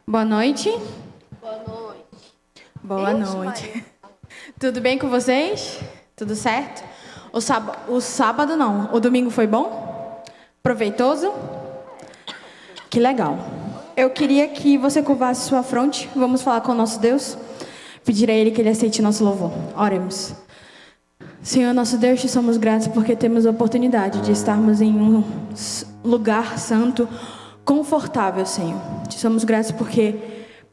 Boa noite. Boa noite. Boa noite. Tudo bem com vocês? Tudo certo? O sábado não. O domingo foi bom? Proveitoso? Que legal. Eu queria que você curvasse sua fronte. Vamos falar com o nosso Deus. Pedir a Ele que Ele aceite nosso louvor. Oremos. Senhor, nosso Deus, te somos gratos porque temos a oportunidade de estarmos em um lugar santo, confortável, Senhor. Te somos gratos porque,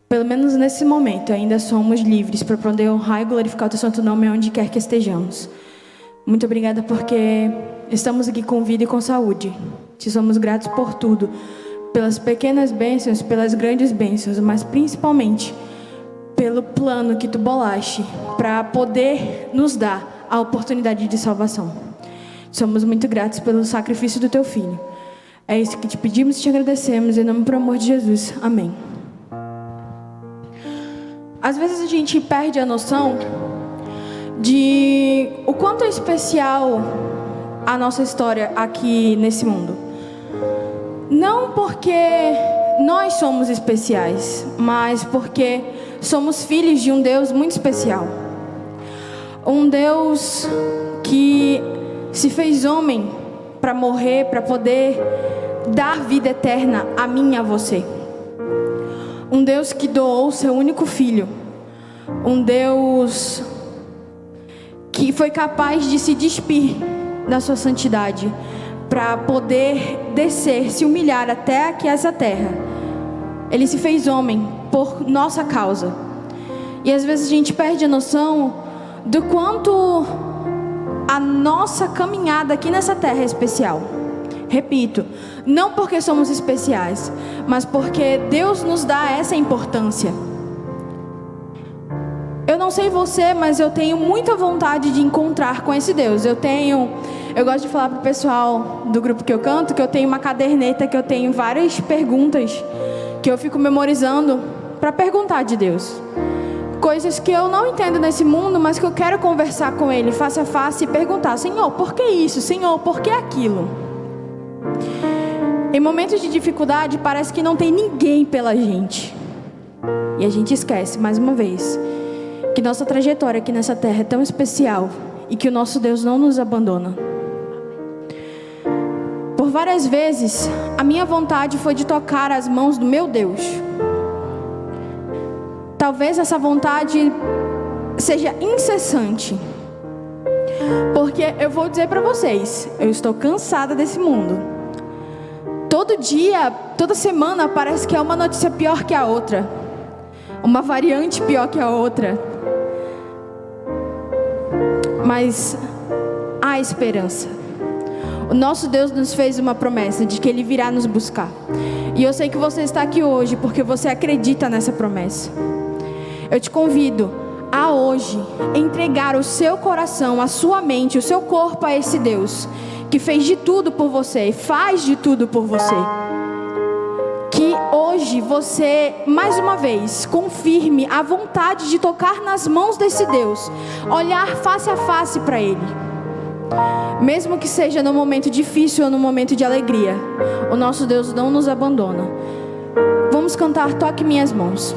pelo menos nesse momento, ainda somos livres para poder honrar e glorificar o teu santo nome onde quer que estejamos. Muito obrigada porque estamos aqui com vida e com saúde. Te somos gratos por tudo, pelas pequenas bênçãos, pelas grandes bênçãos, mas principalmente pelo plano que tu bolaste para poder nos dar a oportunidade de salvação. Somos muito gratos pelo sacrifício do teu filho. É isso que te pedimos e te agradecemos, em nome do amor de Jesus. Amém. Às vezes a gente perde a noção de o quanto é especial a nossa história aqui nesse mundo. Não porque nós somos especiais, mas porque somos filhos de um Deus muito especial. Um Deus que se fez homem para morrer, para poder dar vida eterna a mim e a você. Um Deus que doou seu único filho. Um Deus que foi capaz de se despir da sua santidade para poder descer, se humilhar até aqui essa terra. Ele se fez homem por nossa causa. E às vezes a gente perde a noção do quanto a nossa caminhada aqui nessa terra é especial. Repito, não porque somos especiais, mas porque Deus nos dá essa importância. Eu não sei você, mas eu tenho muita vontade de encontrar com esse Deus. Eu gosto de falar pro pessoal do grupo que eu canto, que eu tenho uma caderneta, que eu tenho várias perguntas que eu fico memorizando para perguntar de Deus. Coisas que eu não entendo nesse mundo, mas que eu quero conversar com Ele face a face e perguntar: Senhor, por que isso? Senhor, por que aquilo? Em momentos de dificuldade, parece que não tem ninguém pela gente. E a gente esquece, mais uma vez, que nossa trajetória aqui nessa terra é tão especial e que o nosso Deus não nos abandona. Por várias vezes, a minha vontade foi de tocar as mãos do meu Deus. Talvez essa vontade seja incessante. Porque eu vou dizer para vocês, eu estou cansada desse mundo. Todo dia, toda semana parece que é uma notícia pior que a outra. Uma variante pior que a outra. Mas há esperança. O nosso Deus nos fez uma promessa de que Ele virá nos buscar. E eu sei que você está aqui hoje porque você acredita nessa promessa. Eu te convido a hoje entregar o seu coração, a sua mente, o seu corpo a esse Deus que fez de tudo por você e faz de tudo por você. Que hoje você, mais uma vez, confirme a vontade de tocar nas mãos desse Deus, olhar face a face para Ele. Mesmo que seja no momento difícil ou no momento de alegria, o nosso Deus não nos abandona. Vamos cantar Toque Minhas Mãos.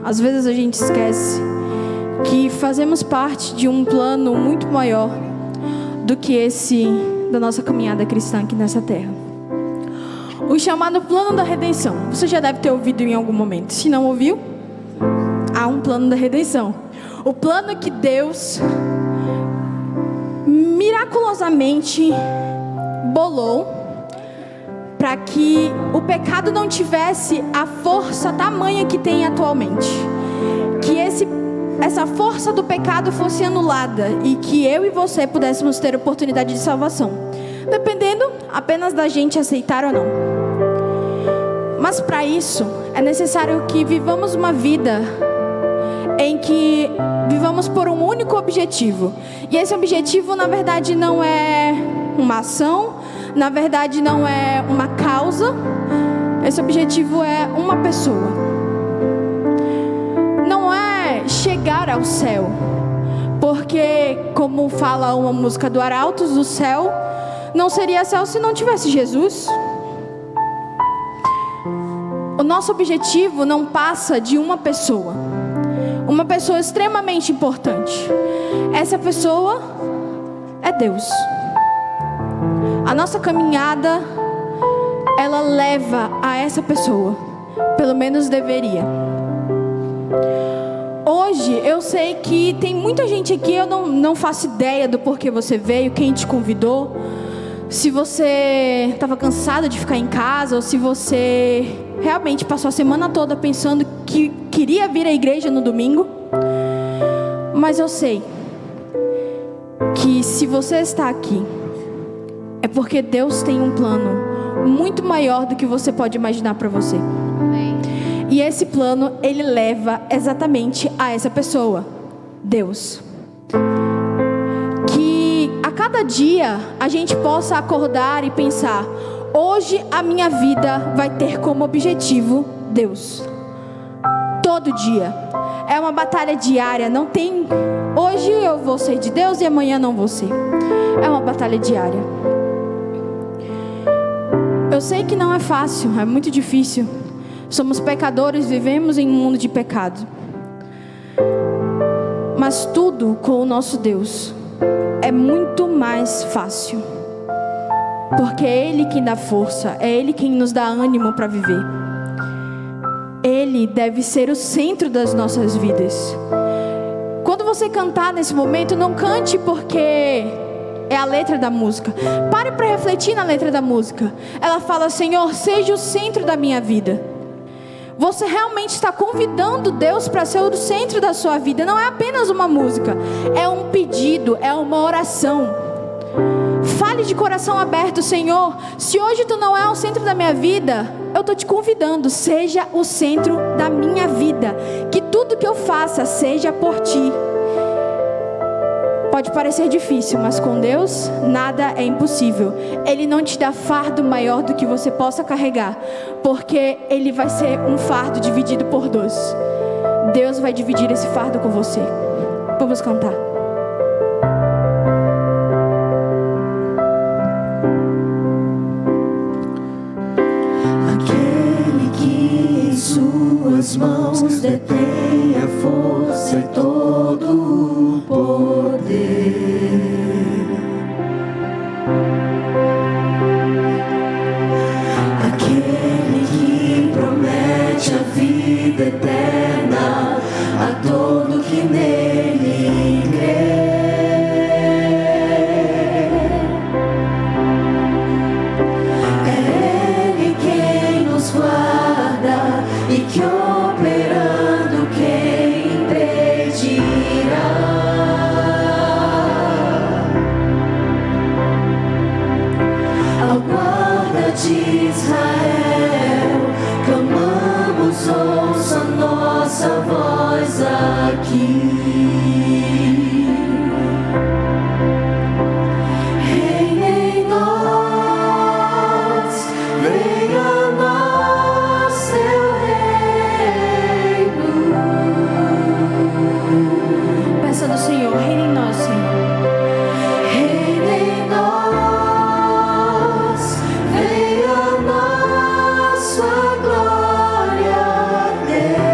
Às vezes a gente esquece que fazemos parte de um plano muito maior do que esse da nossa caminhada cristã aqui nessa terra. O chamado plano da redenção. Você já deve ter ouvido em algum momento. Se não ouviu, há um plano da redenção. O plano que Deus miraculosamente bolou para que o pecado não tivesse a força tamanha que tem atualmente. Que essa força do pecado fosse anulada e que eu e você pudéssemos ter oportunidade de salvação, dependendo apenas da gente aceitar ou não. Mas para isso é necessário que vivamos uma vida em que vivamos por um único objetivo. E esse objetivo, na verdade, não é uma ação, na verdade, não é uma causa. Esse objetivo é uma pessoa. Não é chegar ao céu, porque, como fala uma música do Arautos, o céu não seria céu se não tivesse Jesus. O nosso objetivo não passa de uma pessoa extremamente importante. Essa pessoa é Deus. A nossa caminhada, ela leva a essa pessoa, pelo menos deveria. Hoje eu sei que tem muita gente aqui, eu não faço ideia do porquê você veio, quem te convidou, se você estava cansado de ficar em casa, ou se você realmente passou a semana toda pensando que queria vir à igreja no domingo. Mas eu sei que se você está aqui, é porque Deus tem um plano muito maior do que você pode imaginar para você. E esse plano, ele leva exatamente a essa pessoa, Deus. Que a cada dia a gente possa acordar e pensar: hoje a minha vida vai ter como objetivo Deus. Todo dia. É uma batalha diária, não tem... Hoje eu vou ser de Deus e amanhã não vou ser. É uma batalha diária. Eu sei que não é fácil, é muito difícil. Somos pecadores, vivemos em um mundo de pecado. Mas tudo com o nosso Deus é muito mais fácil. Porque é Ele quem dá força, é Ele quem nos dá ânimo para viver. Ele deve ser o centro das nossas vidas. Quando você cantar nesse momento, não cante porque é a letra da música. Pare para refletir na letra da música. Ela fala: Senhor, seja o centro da minha vida. Você realmente está convidando Deus para ser o centro da sua vida. Não é apenas uma música, é um pedido, é uma oração. Fale de coração aberto: Senhor, se hoje Tu não é o centro da minha vida, eu estou Te convidando, seja o centro da minha vida. Que tudo que eu faça seja por Ti. Pode parecer difícil, mas com Deus nada é impossível. Ele não te dá fardo maior do que você possa carregar, porque Ele vai ser um fardo dividido por dois. Deus vai dividir esse fardo com você. Vamos cantar. Aquele que em suas mãos detém a força e todo o poder. Aquele que promete a vida eterna a todo que nele crê. É Ele quem nos guarda e que operando quem impedirá. Ao guarda de Israel, clamamos, ouça nossa voz aqui. Reina em nós, venha a nós teu reino. Peça do Senhor: reina em nós, Senhor. Reina em nós, venha a nós sua glória, Deus.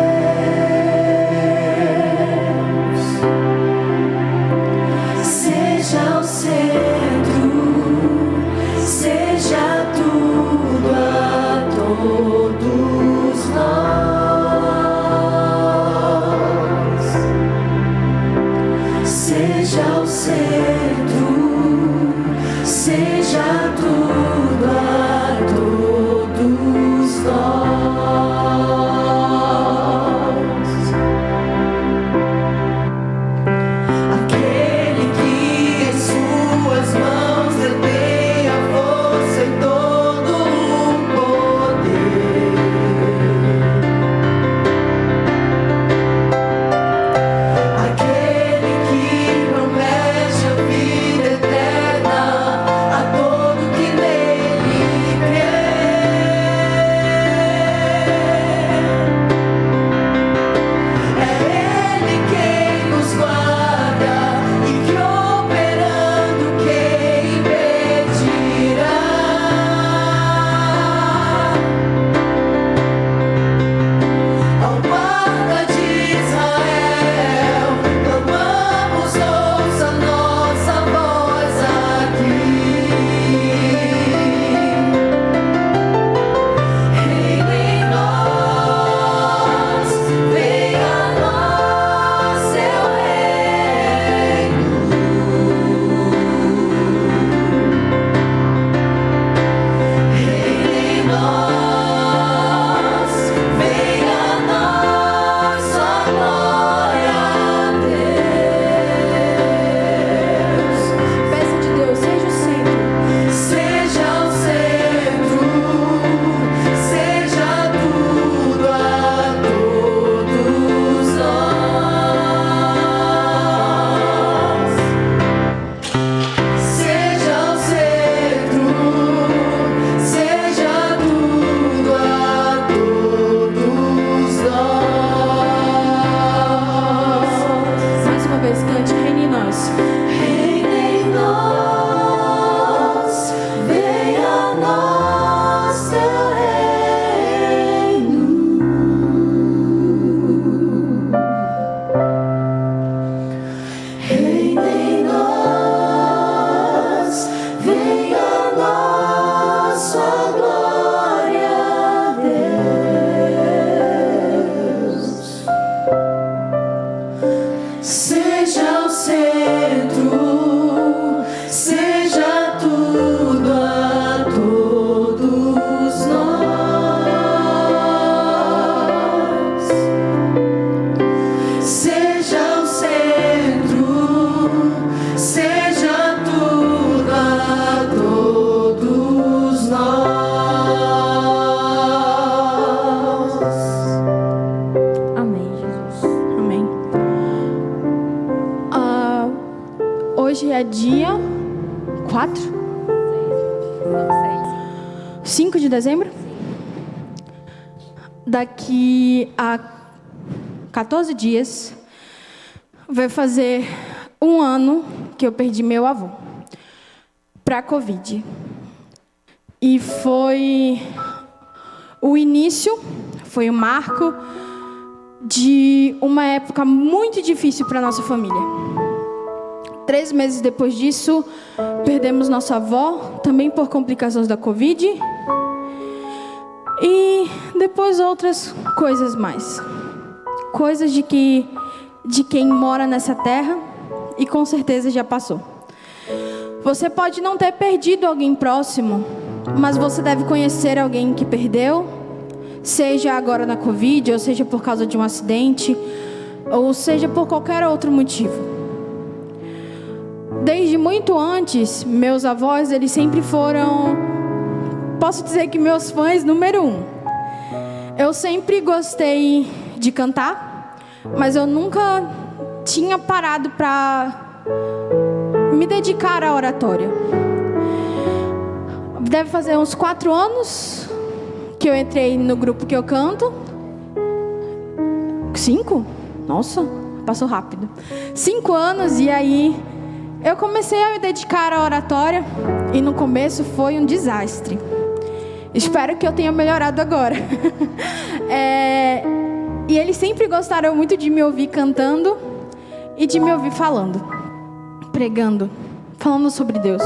Seja o centro, seja tudo a todos nós. Seja o centro, seja tudo a todos nós. Aquele que em suas mãos detém a força e todo o poder. é dia 4? 5 de dezembro? Daqui a 14 dias vai fazer um ano que eu perdi meu avô para a Covid. E foi o início, foi o marco de uma época muito difícil para nossa família. 3 meses depois disso, perdemos nossa avó, também por complicações da Covid. E depois outras coisas mais. Coisas de quem mora nessa terra e com certeza já passou. Você pode não ter perdido alguém próximo, mas você deve conhecer alguém que perdeu, seja agora na Covid, ou seja por causa de um acidente, ou seja por qualquer outro motivo. Desde muito antes, meus avós, eles sempre foram, posso dizer que meus fãs número 1. Eu sempre gostei de cantar, mas eu nunca tinha parado para me dedicar à oratória. Deve fazer uns 4 anos que eu entrei no grupo que eu canto. 5? Nossa, passou rápido. 5 anos e aí eu comecei a me dedicar à oratória e no começo foi um desastre. Espero que eu tenha melhorado agora. E eles sempre gostaram muito de me ouvir cantando e de me ouvir falando, pregando, falando sobre Deus.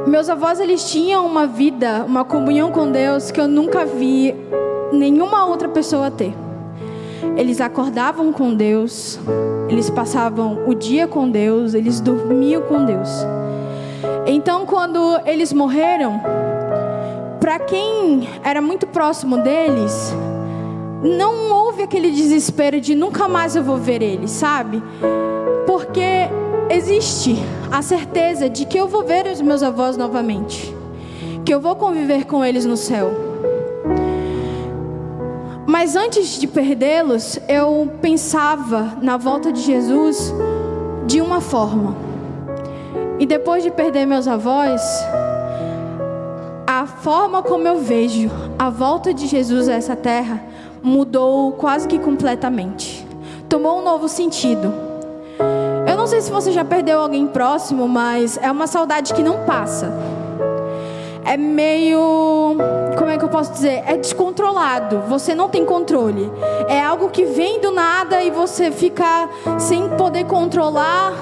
Meus avós, eles tinham uma vida, uma comunhão com Deus que eu nunca vi nenhuma outra pessoa ter. Eles acordavam com Deus, eles passavam o dia com Deus, eles dormiam com Deus. Então, quando eles morreram, para quem era muito próximo deles, não houve aquele desespero de nunca mais eu vou ver eles, sabe? Porque existe a certeza de que eu vou ver os meus avós novamente, que eu vou conviver com eles no céu. Mas antes de perdê-los, eu pensava na volta de Jesus de uma forma. E depois de perder meus avós, a forma como eu vejo a volta de Jesus a essa terra mudou quase que completamente. Tomou um novo sentido. Eu não sei se você já perdeu alguém próximo, mas é uma saudade que não passa. É meio, como é que eu posso dizer? É descontrolado, você não tem controle. É algo que vem do nada e você fica sem poder controlar.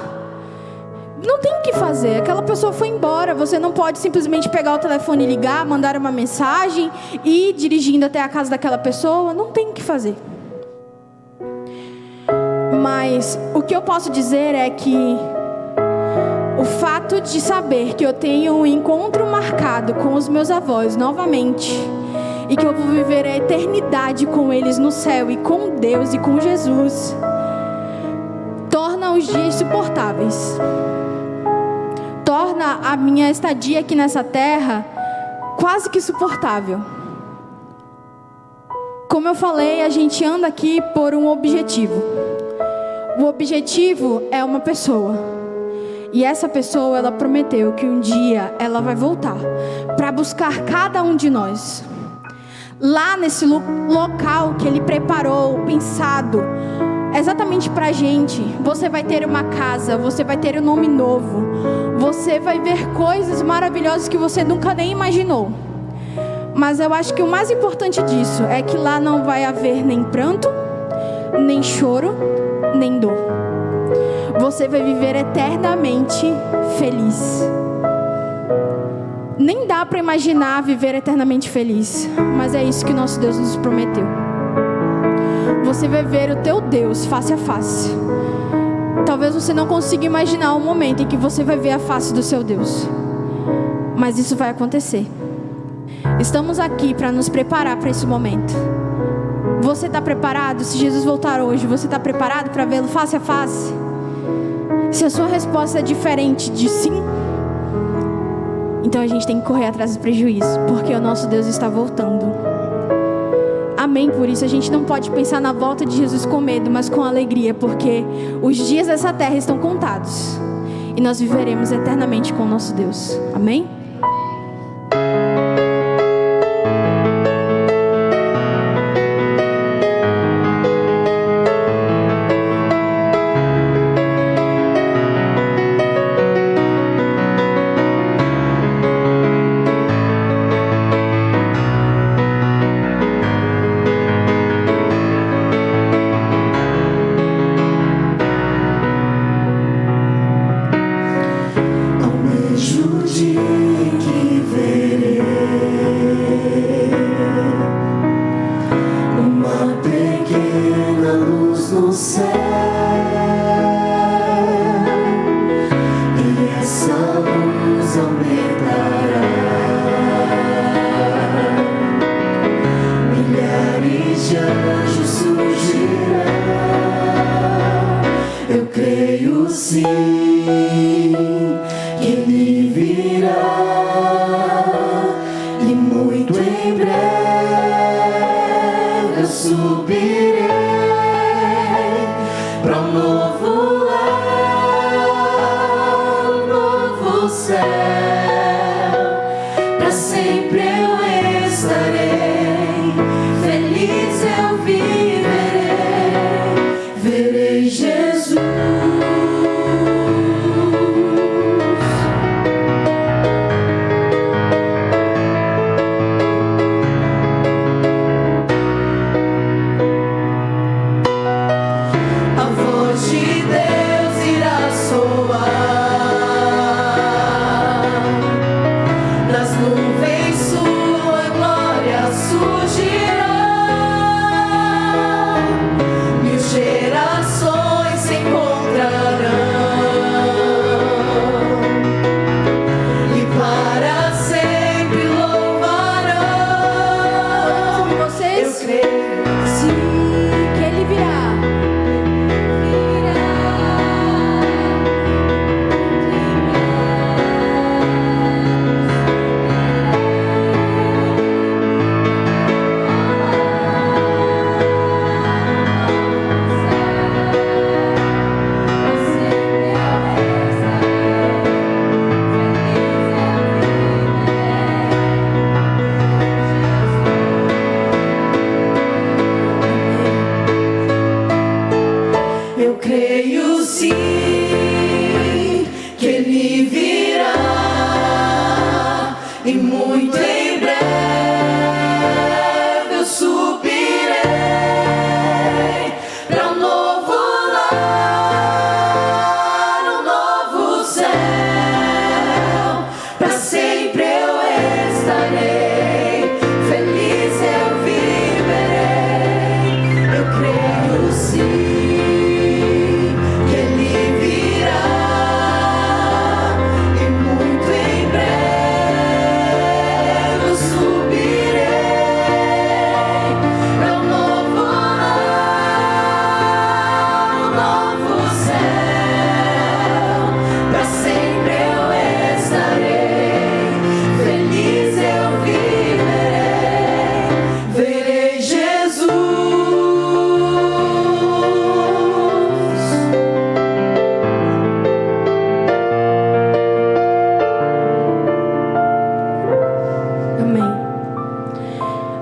Não tem o que fazer, aquela pessoa foi embora. Você não pode simplesmente pegar o telefone e ligar, mandar uma mensagem e ir dirigindo até a casa daquela pessoa. Não tem o que fazer. Mas o que eu posso dizer é que o fato de saber que eu tenho um encontro marcado com os meus avós novamente e que eu vou viver a eternidade com eles no céu e com Deus e com Jesus torna os dias suportáveis. Torna a minha estadia aqui nessa terra quase que suportável. Como eu falei, a gente anda aqui por um objetivo. O objetivo é uma pessoa. E essa pessoa, ela prometeu que um dia ela vai voltar para buscar cada um de nós. Lá nesse local que Ele preparou, pensado exatamente pra gente, você vai ter uma casa, você vai ter um nome novo, você vai ver coisas maravilhosas que você nunca nem imaginou. Mas eu acho que o mais importante disso é que lá não vai haver nem pranto, nem choro, nem dor. Você vai viver eternamente feliz. Nem dá para imaginar viver eternamente feliz, mas é isso que nosso Deus nos prometeu. Você vai ver o teu Deus face a face. Talvez você não consiga imaginar o momento em que você vai ver a face do seu Deus, mas isso vai acontecer. Estamos aqui para nos preparar para esse momento. Você está preparado? Se Jesus voltar hoje, você está preparado para vê-lo face a face? Se a sua resposta é diferente de sim, então a gente tem que correr atrás dos prejuízos, porque o nosso Deus está voltando. Amém. Por isso a gente não pode pensar na volta de Jesus com medo, mas com alegria, porque os dias dessa terra estão contados. e nós viveremos eternamente com o nosso Deus. Amém?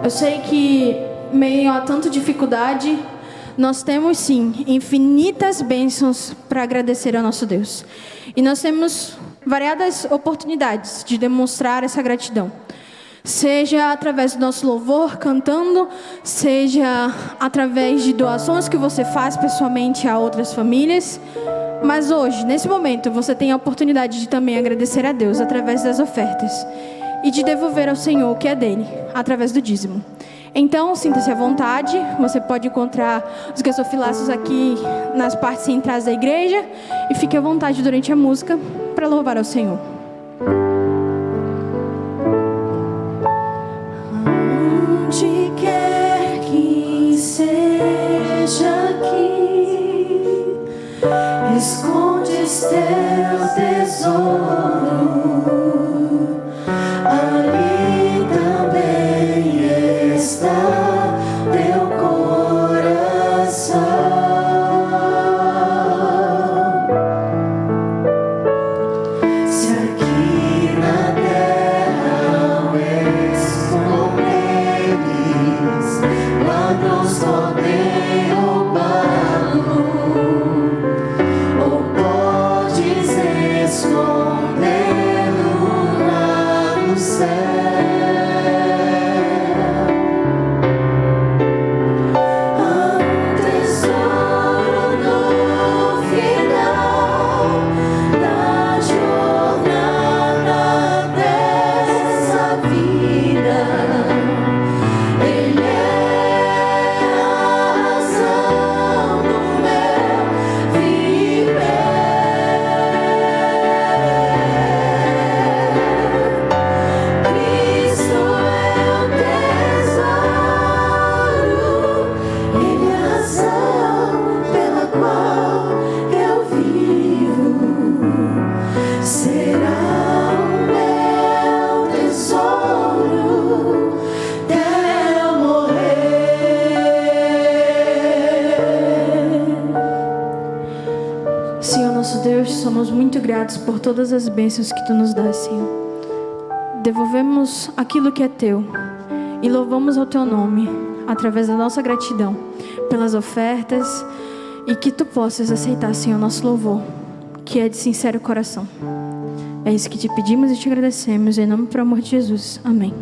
Eu sei que, meio a tanta dificuldade, nós temos sim infinitas bênçãos para agradecer ao nosso Deus. E nós temos variadas oportunidades de demonstrar essa gratidão. Seja através do nosso louvor, cantando, seja através de doações que você faz pessoalmente a outras famílias. Mas hoje, nesse momento, você tem a oportunidade de também agradecer a Deus através das ofertas e de devolver ao Senhor o que é dele, através do dízimo. Então, sinta-se à vontade, você pode encontrar os gasofilaços aqui nas partes centrais da igreja e fique à vontade durante a música para louvar ao Senhor. Onde quer que seja aqui, escondes teu tesouro. Ali também está teu coração. ladrões podem roubá-lo, ou podes escondê-lo lá no céu. Somos muito gratos por todas as bênçãos que Tu nos dás, Senhor. Devolvemos aquilo que é Teu e louvamos ao Teu nome através da nossa gratidão pelas ofertas, e que Tu possas aceitar, Senhor, nosso louvor, que é de sincero coração. É isso que Te pedimos e Te agradecemos, em nome e por amor de Jesus. Amém.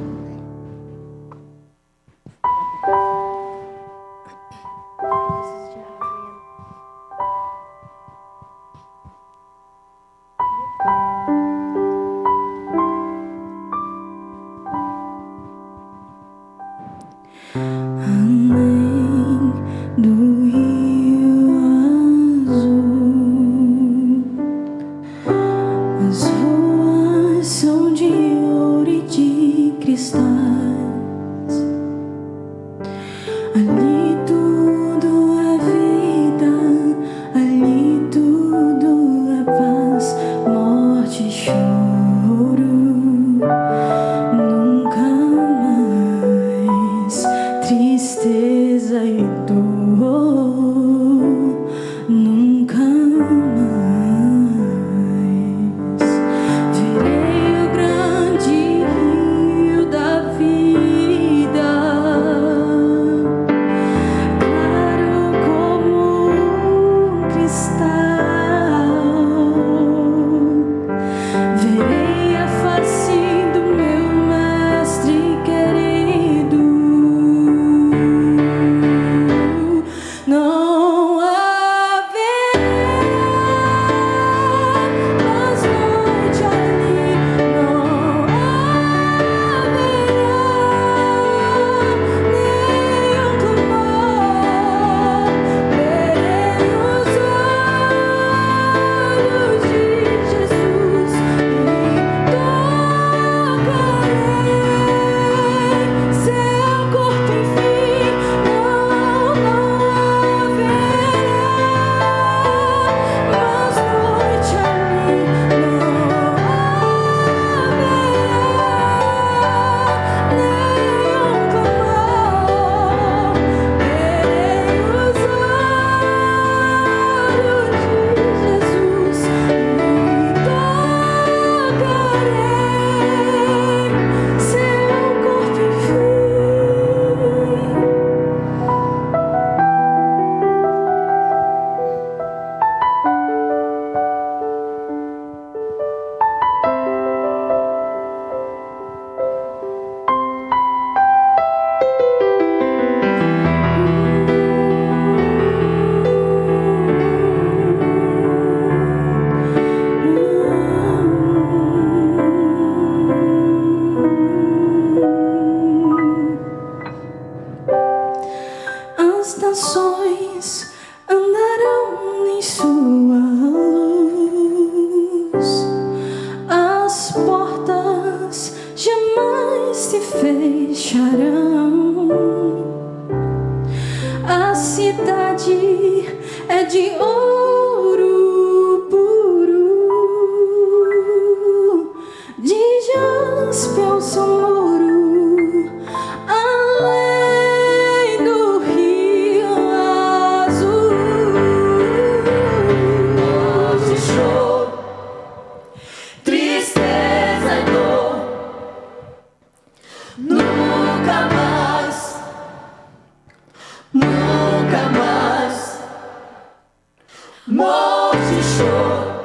morte e choro,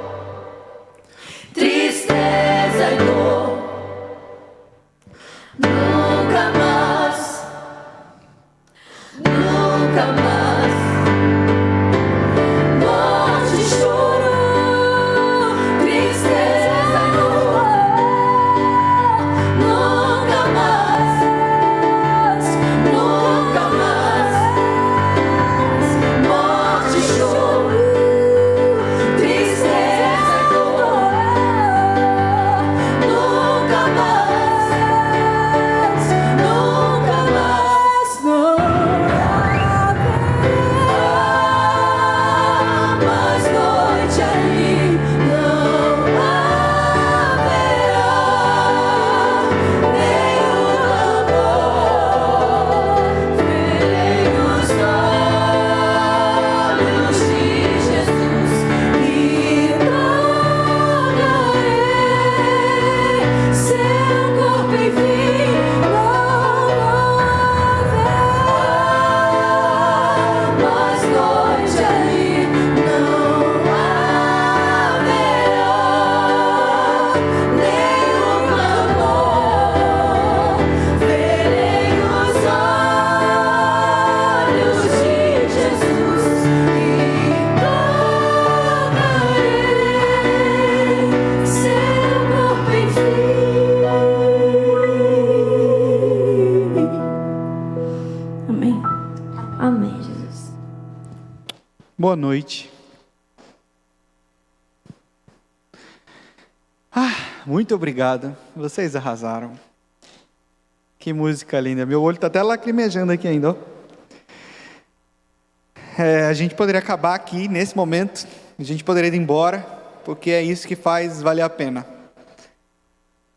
tristeza e dor. Nunca mais, nunca mais. Morte e choro, tristeza e dor. Nunca mais, nunca mais. Morte e choro, tristeza e dor. Nunca mais, nunca mais. Não haverá mais noite ali. Não haverá nenhum amor. Verei os olhos de Jesus e tocarei seu corpo, enfim. Não haverá mais noite ali. Não haverá nenhum amor. Verei os olhos de Jesus e tocarei seu corpo, enfim. Amém. Amém, Jesus. Boa noite. Muito obrigado. Vocês arrasaram. Que música linda. Meu olho está até lacrimejando aqui ainda. Ó. A gente poderia acabar aqui nesse momento. A gente poderia ir embora, porque é isso que faz valer a pena.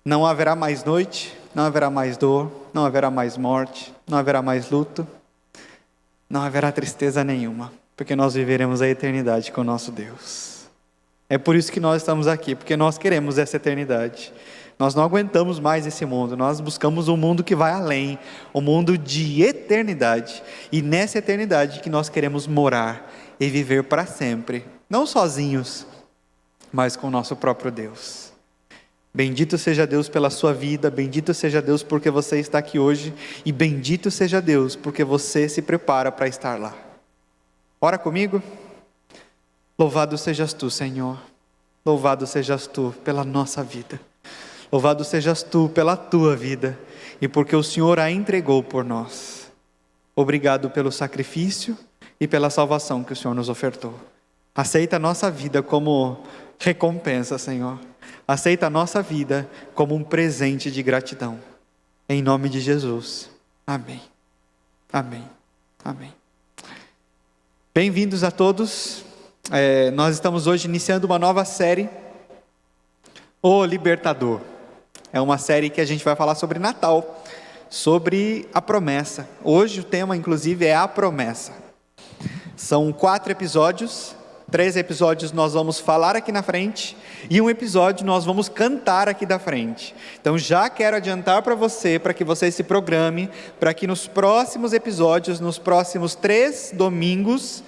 Não haverá mais noite, não haverá mais dor, não haverá mais morte, não haverá mais luto, não haverá tristeza nenhuma, porque nós viveremos a eternidade com o nosso Deus. É por isso que nós estamos aqui, porque nós queremos essa eternidade. Nós não aguentamos mais esse mundo, nós buscamos um mundo que vai além, um mundo de eternidade. E nessa eternidade que nós queremos morar e viver para sempre, não sozinhos, mas com o nosso próprio Deus. Bendito seja Deus pela sua vida, bendito seja Deus porque você está aqui hoje, e bendito seja Deus porque você se prepara para estar lá. Ora comigo. Louvado sejas tu, Senhor. Louvado sejas tu pela nossa vida. Louvado sejas tu pela tua vida e porque o Senhor a entregou por nós. Obrigado pelo sacrifício e pela salvação que o Senhor nos ofertou. Aceita a nossa vida como recompensa, Senhor. Aceita a nossa vida como um presente de gratidão. Em nome de Jesus. Amém. Amém. Amém. Bem-vindos a todos. Nós estamos hoje iniciando uma nova série, O Libertador. É uma série que a gente vai falar sobre Natal, sobre a promessa. Hoje o tema, inclusive, é a promessa. São 4 episódios. 3 episódios nós vamos falar aqui na frente, e um episódio nós vamos cantar aqui da frente. Então já quero adiantar para você, para que você se programe, para que nos próximos episódios, nos próximos 3 domingos,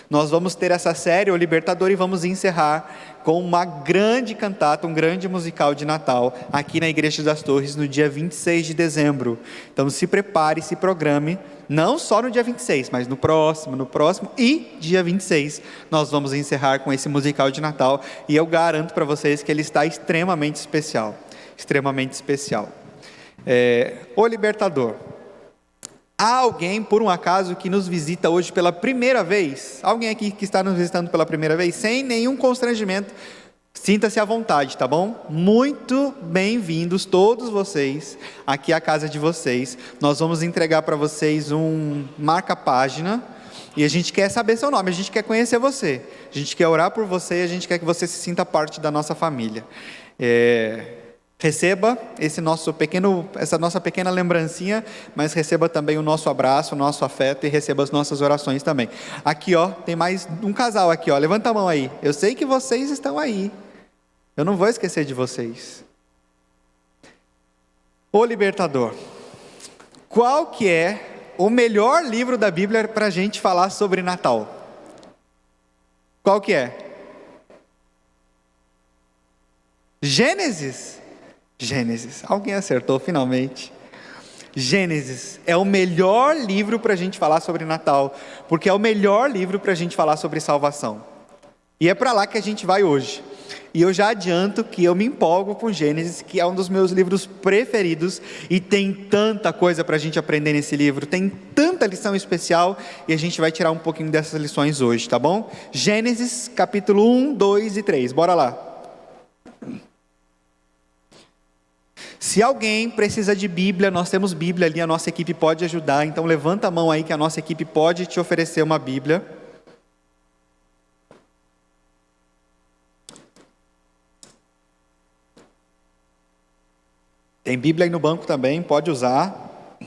nós vamos ter essa série, O Libertador, e vamos encerrar com uma grande cantata, um grande musical de Natal, aqui na Igreja das Torres, no dia 26 de dezembro. Então se prepare, se programe, não só no dia 26, mas no próximo e dia 26, nós vamos encerrar com esse musical de Natal, e eu garanto para vocês que ele está extremamente especial, extremamente especial. O Libertador. Há alguém, por um acaso, que nos visita hoje pela primeira vez? Alguém aqui que está nos visitando pela primeira vez? Sem nenhum constrangimento, sinta-se à vontade, tá bom? Muito bem-vindos todos vocês, aqui à casa de vocês. Nós vamos entregar para vocês um marca-página, e a gente quer saber seu nome, a gente quer conhecer você, a gente quer orar por você, a gente quer que você se sinta parte da nossa família. Receba essa nossa pequena lembrancinha, mas receba também o nosso abraço, o nosso afeto, e receba as nossas orações também. Aqui, ó, tem mais um casal aqui, ó. Levanta a mão aí. Eu sei que vocês estão aí. Eu não vou esquecer de vocês. O Libertador. Qual que é o melhor livro da Bíblia para a gente falar sobre Natal? Qual que é? Gênesis. Gênesis. Alguém acertou finalmente. Gênesis é o melhor livro para a gente falar sobre Natal, porque é o melhor livro para a gente falar sobre salvação. E é para lá que a gente vai hoje. E eu já adianto que eu me empolgo com Gênesis, que é um dos meus livros preferidos, e tem tanta coisa para a gente aprender nesse livro, tem tanta lição especial, e a gente vai tirar um pouquinho dessas lições hoje, tá bom? Gênesis capítulo 1, 2 e 3, bora lá. Se alguém precisa de Bíblia, nós temos Bíblia ali, a nossa equipe pode ajudar, então levanta a mão aí que a nossa equipe pode te oferecer uma Bíblia. Tem Bíblia aí no banco também, pode usar.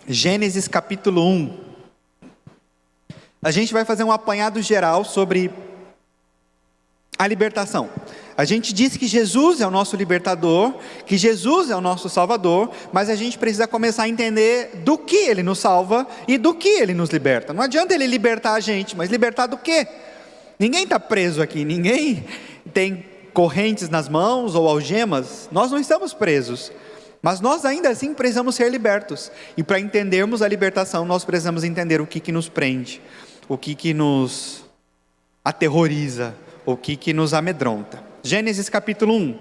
Gênesis capítulo 1. A gente vai fazer um apanhado geral sobre a libertação. A gente disse que Jesus é o nosso libertador, que Jesus é o nosso salvador, mas a gente precisa começar a entender do que Ele nos salva e do que Ele nos liberta. Não adianta Ele libertar a gente, mas libertar do quê? Ninguém está preso aqui, ninguém tem correntes nas mãos ou algemas, nós não estamos presos. Mas nós ainda assim precisamos ser libertos. E para entendermos a libertação, nós precisamos entender o que nos prende, o que nos aterroriza, o que nos amedronta. Gênesis capítulo 1.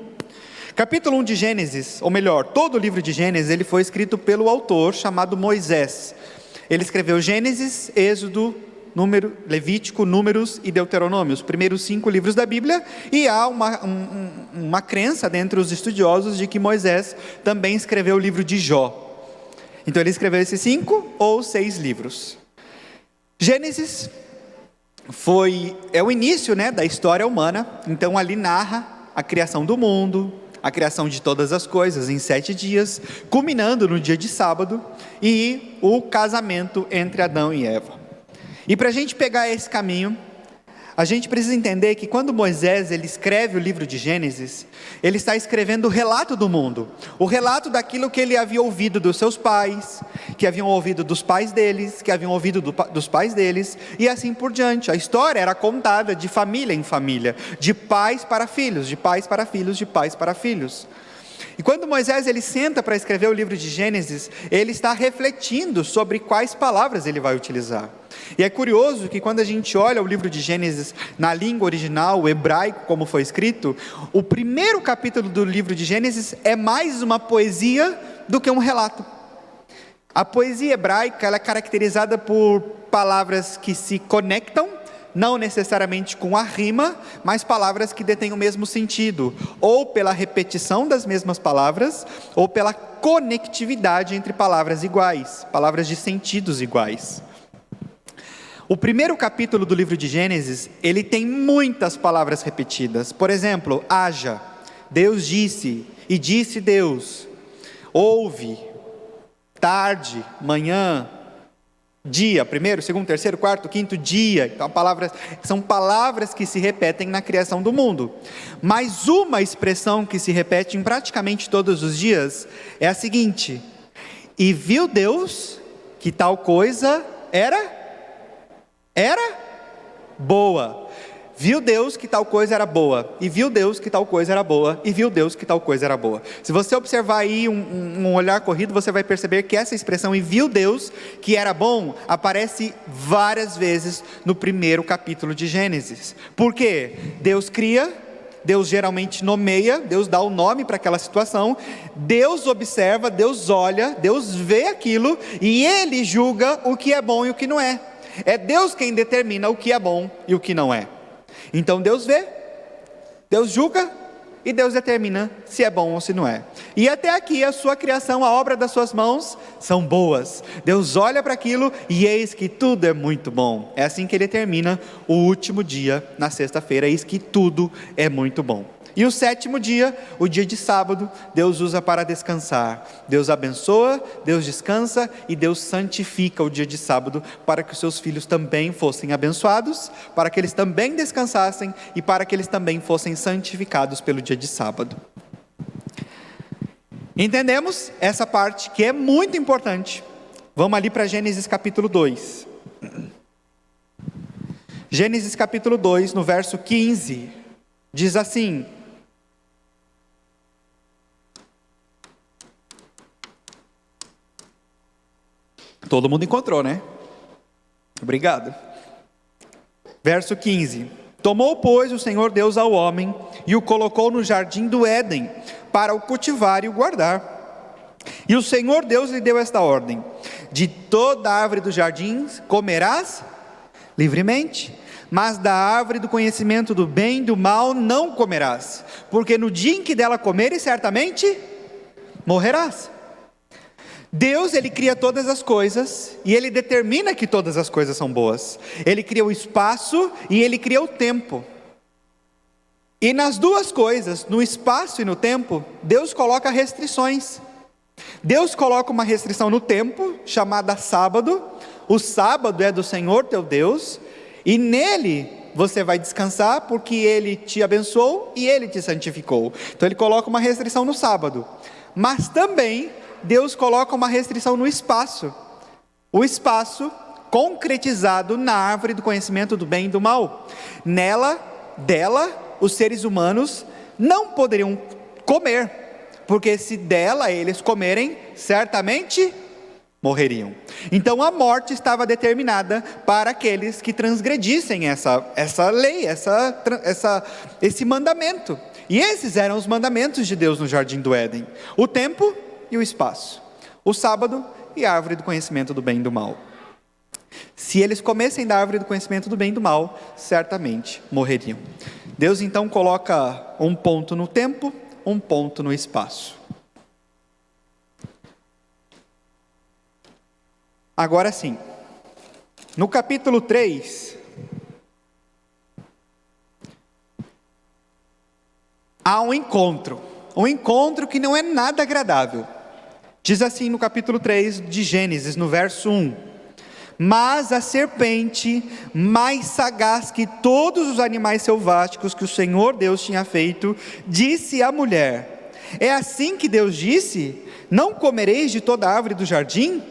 Capítulo 1 de Gênesis, ou melhor, todo o livro de Gênesis, ele foi escrito pelo autor chamado Moisés. Ele escreveu Gênesis, Êxodo, Levítico, Números e Deuteronômio, os primeiros 5 livros da Bíblia, e há uma crença dentre os estudiosos de que Moisés também escreveu o livro de Jó. Então ele escreveu esses 5 ou 6 livros. Gênesis é o início, da história humana, então ali narra a criação do mundo, a criação de todas as coisas em 7 dias, culminando no dia de sábado, e o casamento entre Adão e Eva. E para a gente pegar esse caminho, a gente precisa entender que quando Moisés ele escreve o livro de Gênesis, ele está escrevendo o relato do mundo, o relato daquilo que ele havia ouvido dos seus pais, que haviam ouvido dos pais deles, que haviam ouvido dos pais deles, e assim por diante. A história era contada de família em família, de pais para filhos, de pais para filhos, de pais para filhos. E quando Moisés ele senta para escrever o livro de Gênesis, ele está refletindo sobre quais palavras ele vai utilizar. E é curioso que quando a gente olha o livro de Gênesis na língua original, o hebraico, como foi escrito, o primeiro capítulo do livro de Gênesis é mais uma poesia do que um relato. A poesia hebraica ela é caracterizada por palavras que se conectam, não necessariamente com a rima, mas palavras que detêm o mesmo sentido, ou pela repetição das mesmas palavras, ou pela conectividade entre palavras iguais, palavras de sentidos iguais. O primeiro capítulo do livro de Gênesis, ele tem muitas palavras repetidas. Por exemplo, haja, Deus disse, e disse Deus, houve, tarde, manhã, dia, primeiro, segundo, terceiro, quarto, quinto dia. Então, são palavras que se repetem na criação do mundo. Mas uma expressão que se repete em praticamente todos os dias é a seguinte: e viu Deus que tal coisa era boa. Viu Deus que tal coisa era boa, e viu Deus que tal coisa era boa, e viu Deus que tal coisa era boa. Se você observar aí um olhar corrido, você vai perceber que essa expressão, e viu Deus que era bom, aparece várias vezes no primeiro capítulo de Gênesis. Por quê? Deus cria, Deus geralmente nomeia, Deus dá o nome para aquela situação, Deus observa, Deus olha, Deus vê aquilo, e Ele julga o que é bom e o que não é. É Deus quem determina o que é bom e o que não é. Então Deus vê, Deus julga e Deus determina se é bom ou se não é. E até aqui a sua criação, a obra das suas mãos são boas. Deus olha para aquilo e eis que tudo é muito bom. É assim que ele termina o último dia, na sexta-feira, eis que tudo é muito bom. E o 7º dia, o dia de sábado, Deus usa para descansar. Deus abençoa, Deus descansa e Deus santifica o dia de sábado para que os seus filhos também fossem abençoados, para que eles também descansassem e para que eles também fossem santificados pelo dia de sábado. Entendemos essa parte que é muito importante. Vamos ali para Gênesis capítulo 2. Gênesis capítulo 2, no verso 15, diz assim: todo mundo encontrou, né? Obrigado. Verso 15: tomou, pois, o Senhor Deus ao homem e o colocou no jardim do Éden, para o cultivar e o guardar. E o Senhor Deus lhe deu esta ordem: de toda árvore do jardim comerás livremente, mas da árvore do conhecimento do bem e do mal não comerás, porque no dia em que dela comeres, certamente morrerás. Deus, Ele cria todas as coisas, e Ele determina que todas as coisas são boas. Ele cria o espaço e Ele cria o tempo. E nas duas coisas, no espaço e no tempo, Deus coloca restrições. Deus coloca uma restrição no tempo, chamada sábado. O sábado é do Senhor teu Deus, e nele você vai descansar, porque Ele te abençoou e Ele te santificou. Então Ele coloca uma restrição no sábado. Mas também Deus coloca uma restrição no espaço. O espaço concretizado na árvore do conhecimento do bem e do mal. Dela, os seres humanos não poderiam comer, porque se dela eles comerem, certamente morreriam. Então a morte estava determinada para aqueles que transgredissem essa lei, esse mandamento. E esses eram os mandamentos de Deus no jardim do Éden: o tempo e o espaço, o sábado e a árvore do conhecimento do bem e do mal. Se eles comessem da árvore do conhecimento do bem e do mal, certamente morreriam. Deus então coloca um ponto no tempo, um ponto no espaço. Agora sim, no capítulo 3, há um encontro que não é nada agradável. Diz assim no capítulo 3 de Gênesis, no verso 1: mas a serpente, mais sagaz que todos os animais selváticos que o Senhor Deus tinha feito, disse à mulher: é assim que Deus disse, não comereis de toda árvore do jardim?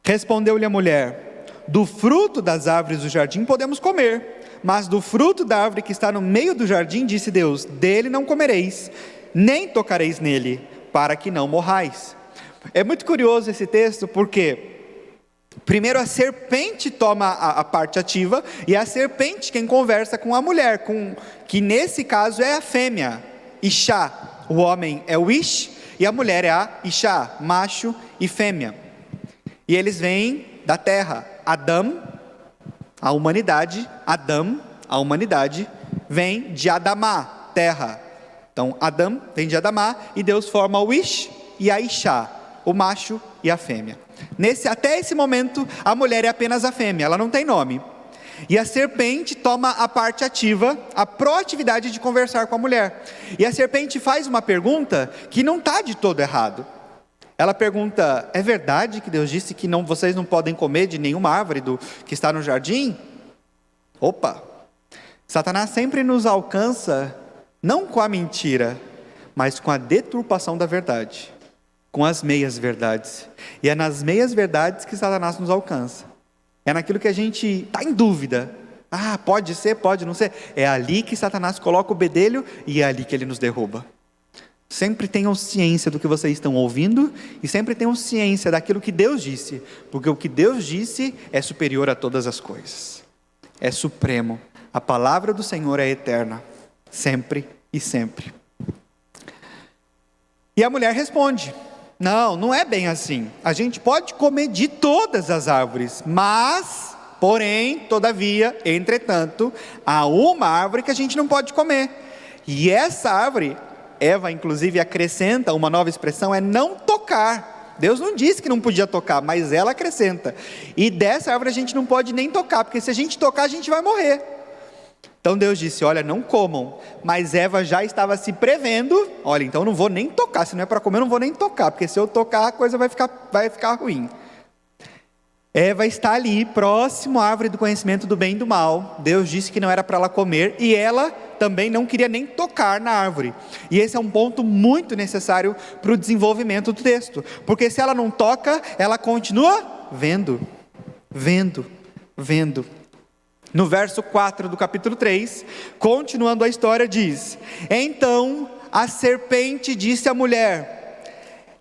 Respondeu-lhe a mulher: do fruto das árvores do jardim podemos comer, mas do fruto da árvore que está no meio do jardim, disse Deus, dele não comereis, nem tocareis nele, para que não morrais. É muito curioso esse texto, porque primeiro a serpente toma a parte ativa, e a serpente quem conversa com a mulher, que nesse caso é a fêmea, Ishá. O homem é o Ish, e a mulher é a Ishá, macho e fêmea. E eles vêm da terra. Adão, a humanidade, vem de Adamá, terra. Então Adão vem de Adamá, e Deus forma o Ish e a Ishá, o macho e a fêmea. Até esse momento, a mulher é apenas a fêmea, ela não tem nome. E a serpente toma a parte ativa, a proatividade de conversar com a mulher. E a serpente faz uma pergunta que não está de todo errado. Ela pergunta: é verdade que Deus disse que vocês não podem comer de nenhuma árvore que está no jardim? Opa! Satanás sempre nos alcança, não com a mentira, mas com a deturpação da verdade, com as meias verdades. E é nas meias verdades que Satanás nos alcança. É naquilo que a gente está em dúvida. Pode ser, pode não ser. É ali que Satanás coloca o bedelho, e é ali que ele nos derruba. Sempre tenham ciência do que vocês estão ouvindo, e sempre tenham ciência daquilo que Deus disse, porque o que Deus disse é superior a todas as coisas. É supremo. A palavra do Senhor é eterna, sempre e sempre. E a mulher responde: não é bem assim. A gente pode comer de todas as árvores, mas, porém, todavia, entretanto, há uma árvore que a gente não pode comer. E essa árvore, Eva inclusive acrescenta uma nova expressão, é não tocar. Deus não disse que não podia tocar, mas ela acrescenta: e dessa árvore a gente não pode nem tocar, porque se a gente tocar a gente vai morrer. Então Deus disse: olha, não comam. Mas Eva já estava se prevendo: olha, então não vou nem tocar, se não é para comer eu não vou nem tocar, porque se eu tocar a coisa vai ficar ruim. Eva está ali, próximo à árvore do conhecimento do bem e do mal. Deus disse que não era para ela comer, e ela também não queria nem tocar na árvore. E esse é um ponto muito necessário para o desenvolvimento do texto, porque se ela não toca, ela continua vendo. No verso 4 do capítulo 3, continuando a história, diz: então a serpente disse à mulher: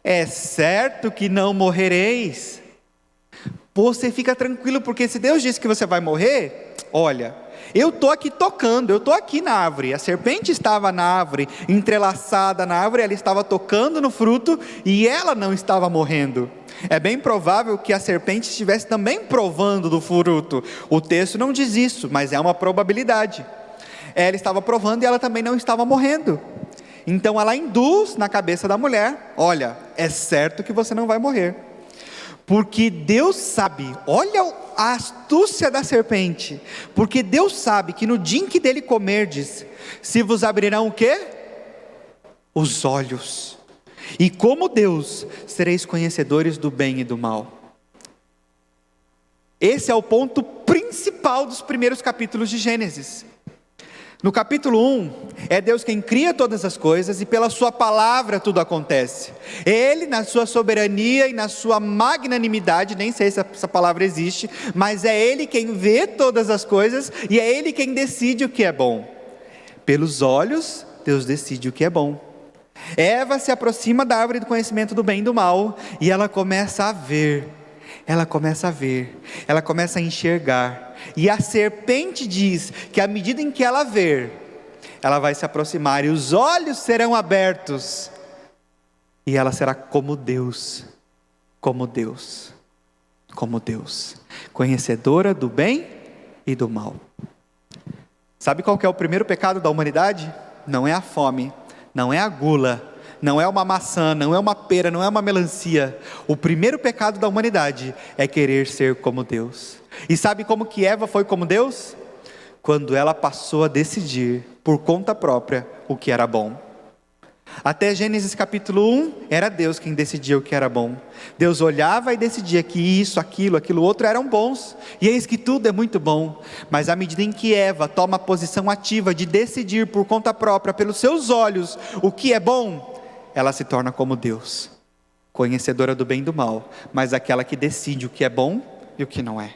é certo que não morrereis. Você fica tranquilo, porque se Deus disse que você vai morrer, olha, eu estou aqui tocando, eu estou aqui na árvore. A serpente estava na árvore, entrelaçada na árvore, ela estava tocando no fruto e ela não estava morrendo. É bem provável que a serpente estivesse também provando do fruto. O texto não diz isso, mas é uma probabilidade. Ela estava provando e ela também não estava morrendo. Então ela induz na cabeça da mulher: olha, é certo que você não vai morrer. Porque Deus sabe, olha a astúcia da serpente, porque Deus sabe que no dia em que dele comerdes, se vos abrirão o quê? Os olhos, e como Deus, sereis conhecedores do bem e do mal. Esse é o ponto principal dos primeiros capítulos de Gênesis. No capítulo 1, é Deus quem cria todas as coisas e pela sua palavra tudo acontece. Ele, na sua soberania e na sua magnanimidade, nem sei se essa palavra existe, mas é Ele quem vê todas as coisas e é Ele quem decide o que é bom. Pelos olhos, Deus decide o que é bom. Eva se aproxima da árvore do conhecimento do bem e do mal e ela começa a ver. Ela começa a enxergar, e a serpente diz que à medida em que ela ver, ela vai se aproximar e os olhos serão abertos, e ela será como Deus, conhecedora do bem e do mal. Sabe qual que é o primeiro pecado da humanidade? Não é a fome, não é a gula, não é uma maçã, não é uma pera, não é uma melancia. O primeiro pecado da humanidade é querer ser como Deus. E sabe como que Eva foi como Deus? Quando ela passou a decidir por conta própria o que era bom. Até Gênesis capítulo 1, era Deus quem decidia o que era bom. Deus olhava e decidia que isso, aquilo outro eram bons. E eis que tudo é muito bom. Mas à medida em que Eva toma a posição ativa de decidir por conta própria, pelos seus olhos, o que é bom, ela se torna como Deus, conhecedora do bem e do mal, mas aquela que decide o que é bom e o que não é.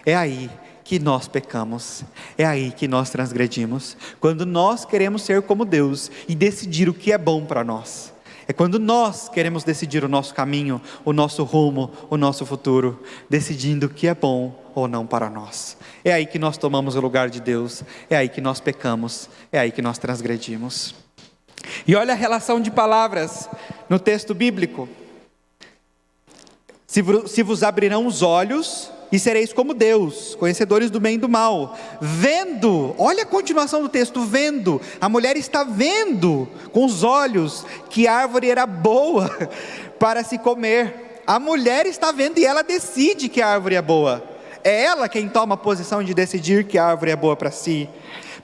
É aí que nós pecamos, é aí que nós transgredimos, quando nós queremos ser como Deus e decidir o que é bom para nós. É quando nós queremos decidir o nosso caminho, o nosso rumo, o nosso futuro, decidindo o que é bom ou não para nós. É aí que nós tomamos o lugar de Deus, é aí que nós pecamos, é aí que nós transgredimos. E olha a relação de palavras no texto bíblico. Se vos abrirão os olhos e sereis como Deus, conhecedores do bem e do mal, vendo, olha a continuação do texto, vendo, a mulher está vendo com os olhos que a árvore era boa para se comer. A mulher está vendo e ela decide que a árvore é boa. É ela quem toma a posição de decidir que a árvore é boa para si,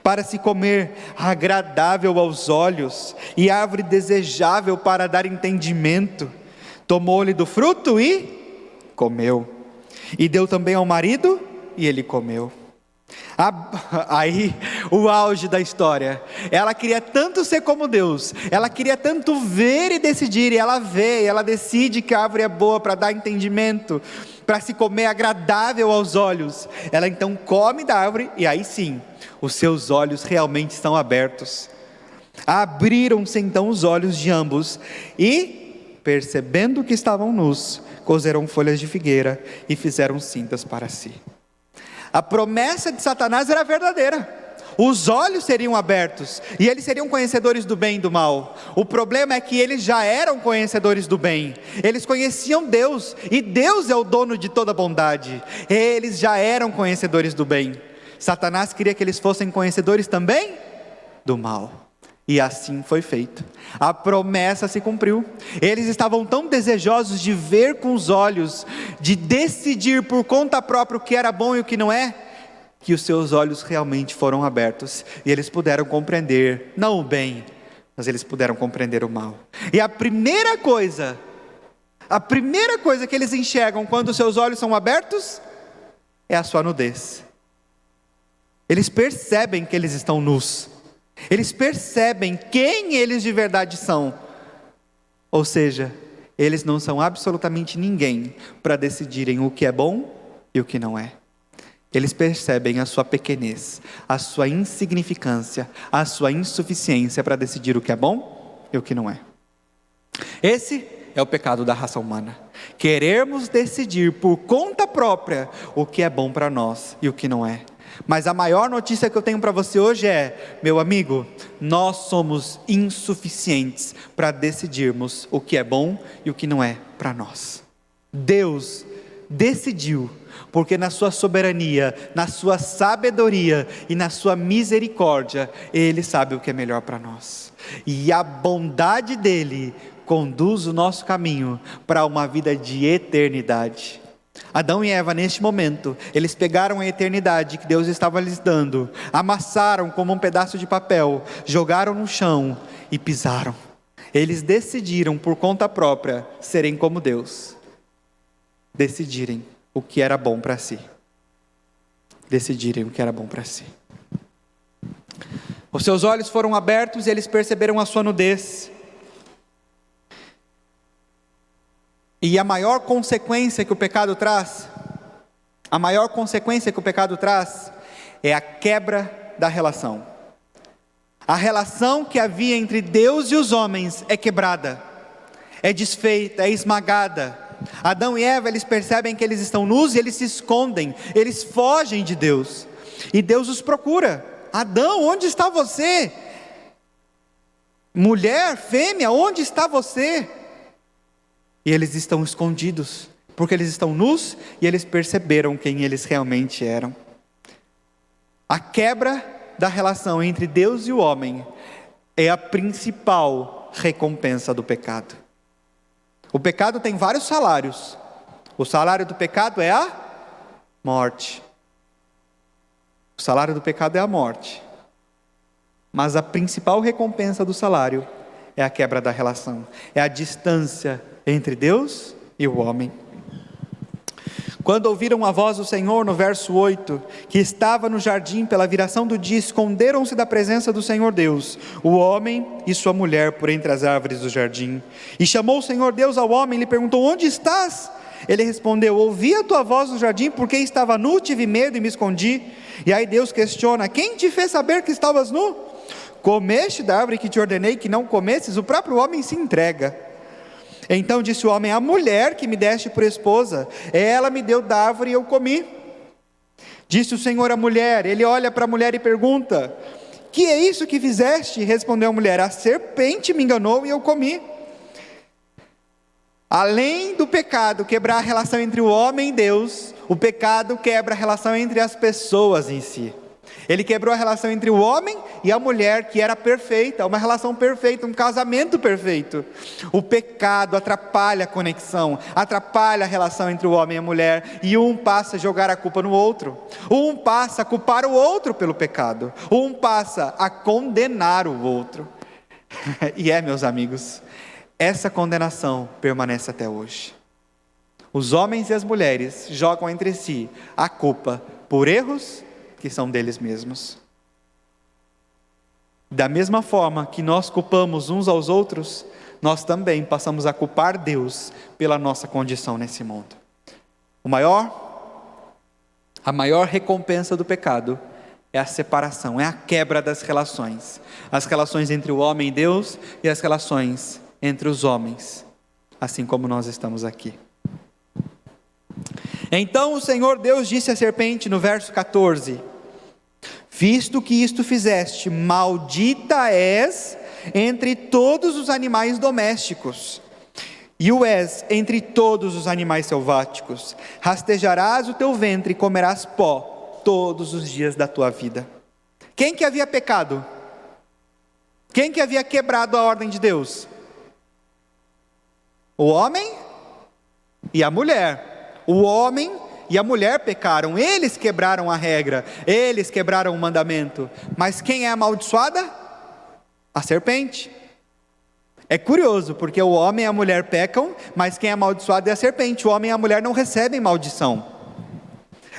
para se comer, agradável aos olhos, e árvore desejável para dar entendimento. Tomou-lhe do fruto e comeu, e deu também ao marido, e ele comeu. Aí, o auge da história. Ela queria tanto ser como Deus, ela queria tanto ver e decidir, e ela vê, e ela decide que a árvore é boa para dar entendimento, para se comer, agradável aos olhos. Ela então come da árvore, e aí sim, os seus olhos realmente estão abertos. Abriram-se então os olhos de ambos, e percebendo que estavam nus, cozeram folhas de figueira e fizeram cintas para si. A promessa de Satanás era verdadeira. Os olhos seriam abertos e eles seriam conhecedores do bem e do mal. O problema é que eles já eram conhecedores do bem. Eles conheciam Deus e Deus é o dono de toda bondade. Eles já eram conhecedores do bem. Satanás queria que eles fossem conhecedores também do mal. E assim foi feito. A promessa se cumpriu. Eles estavam tão desejosos de ver com os olhos, de decidir por conta própria o que era bom e o que não é, que os seus olhos realmente foram abertos. E eles puderam compreender, não o bem, mas eles puderam compreender o mal. E a primeira coisa a primeira coisa que eles enxergam quando seus olhos são abertos é a sua nudez. Eles percebem que eles estão nus. Eles percebem quem eles de verdade são. Ou seja, eles não são absolutamente ninguém para decidirem o que é bom e o que não é. Eles percebem a sua pequenez, a sua insignificância, a sua insuficiência para decidir o que é bom e o que não é. Esse é o pecado da raça humana. Queremos decidir por conta própria o que é bom para nós e o que não é. Mas a maior notícia que eu tenho para você hoje é, meu amigo, nós somos insuficientes para decidirmos o que é bom e o que não é para nós. Deus decidiu, porque na sua soberania, na sua sabedoria e na sua misericórdia, Ele sabe o que é melhor para nós. E a bondade dEle conduz o nosso caminho para uma vida de eternidade. Adão e Eva, neste momento, eles pegaram a eternidade que Deus estava lhes dando, amassaram como um pedaço de papel, jogaram no chão e pisaram. Eles decidiram por conta própria serem como Deus. Decidirem o que era bom para si. Decidirem o que era bom para si. Os seus olhos foram abertos e eles perceberam a sua nudez. E a maior consequência que o pecado traz, é a quebra da relação. A relação que havia entre Deus e os homens é quebrada, é desfeita, é esmagada. Adão e Eva, eles percebem que eles estão nus e eles se escondem, eles fogem de Deus. E Deus os procura. Adão, onde está você? Mulher, fêmea, onde está você? E eles estão escondidos, porque eles estão nus e eles perceberam quem eles realmente eram. A quebra da relação entre Deus e o homem é a principal recompensa do pecado. O pecado tem vários salários. O salário do pecado é a morte. O salário do pecado é a morte. Mas a principal recompensa do salário é a quebra da relação, é a distância entre Deus e o homem. Quando ouviram a voz do Senhor, no verso 8, que estava no jardim pela viração do dia, esconderam-se da presença do Senhor Deus, o homem e sua mulher por entre as árvores do jardim. E chamou o Senhor Deus ao homem e lhe perguntou: onde estás? Ele respondeu: ouvi a tua voz no jardim, porque estava nu, tive medo e me escondi. E aí Deus questiona: quem te fez saber que estavas nu? Comeste da árvore que te ordenei que não comesses? O próprio homem se entrega. Então disse o homem: a mulher que me deste por esposa, ela me deu da árvore e eu comi. Disse o Senhor à mulher, ele olha para a mulher e pergunta: que é isso que fizeste? Respondeu a mulher: a serpente me enganou e eu comi. Além do pecado quebrar a relação entre o homem e Deus, o pecado quebra a relação entre as pessoas em si. Ele quebrou a relação entre o homem e a mulher, que era perfeita, uma relação perfeita, um casamento perfeito. O pecado atrapalha a conexão, atrapalha a relação entre o homem e a mulher, e um passa a jogar a culpa no outro. Um passa a culpar o outro pelo pecado. Um passa a condenar o outro. E meus amigos, essa condenação permanece até hoje. Os homens e as mulheres jogam entre si a culpa por erros que são deles mesmos. Da mesma forma que nós culpamos uns aos outros, nós também passamos a culpar Deus pela nossa condição nesse mundo. A maior recompensa do pecado é a separação, é a quebra das relações. As relações entre o homem e Deus e as relações entre os homens, assim como nós estamos aqui. Então o Senhor Deus disse à serpente no verso 14: visto que isto fizeste, maldita és entre todos os animais domésticos, e o és entre todos os animais selváticos. Rastejarás o teu ventre e comerás pó todos os dias da tua vida. Quem que havia pecado? Quem que havia quebrado a ordem de Deus? O homem e a mulher. O homem e a mulher pecaram, eles quebraram a regra, eles quebraram o mandamento. Mas quem é amaldiçoada? A serpente. É curioso, porque o homem e a mulher pecam, mas quem é amaldiçoado é a serpente. O homem e a mulher não recebem maldição.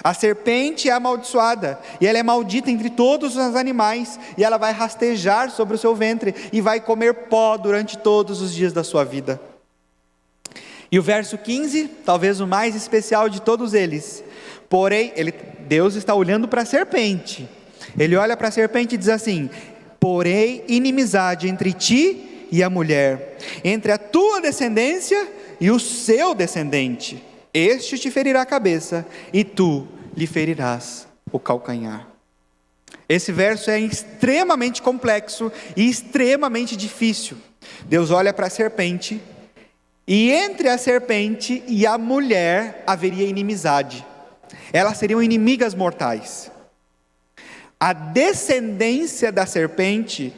A serpente é amaldiçoada, e ela é maldita entre todos os animais, e ela vai rastejar sobre o seu ventre, e vai comer pó durante todos os dias da sua vida. E o verso 15, talvez o mais especial de todos eles, porém, Deus está olhando para a serpente, ele olha para a serpente e diz assim: porém inimizade entre ti e a mulher, entre a tua descendência e o seu descendente, este te ferirá a cabeça, e tu lhe ferirás o calcanhar. Esse verso é extremamente complexo e extremamente difícil. Deus olha para a serpente, e entre a serpente e a mulher haveria inimizade. Elas seriam inimigas mortais. A descendência da serpente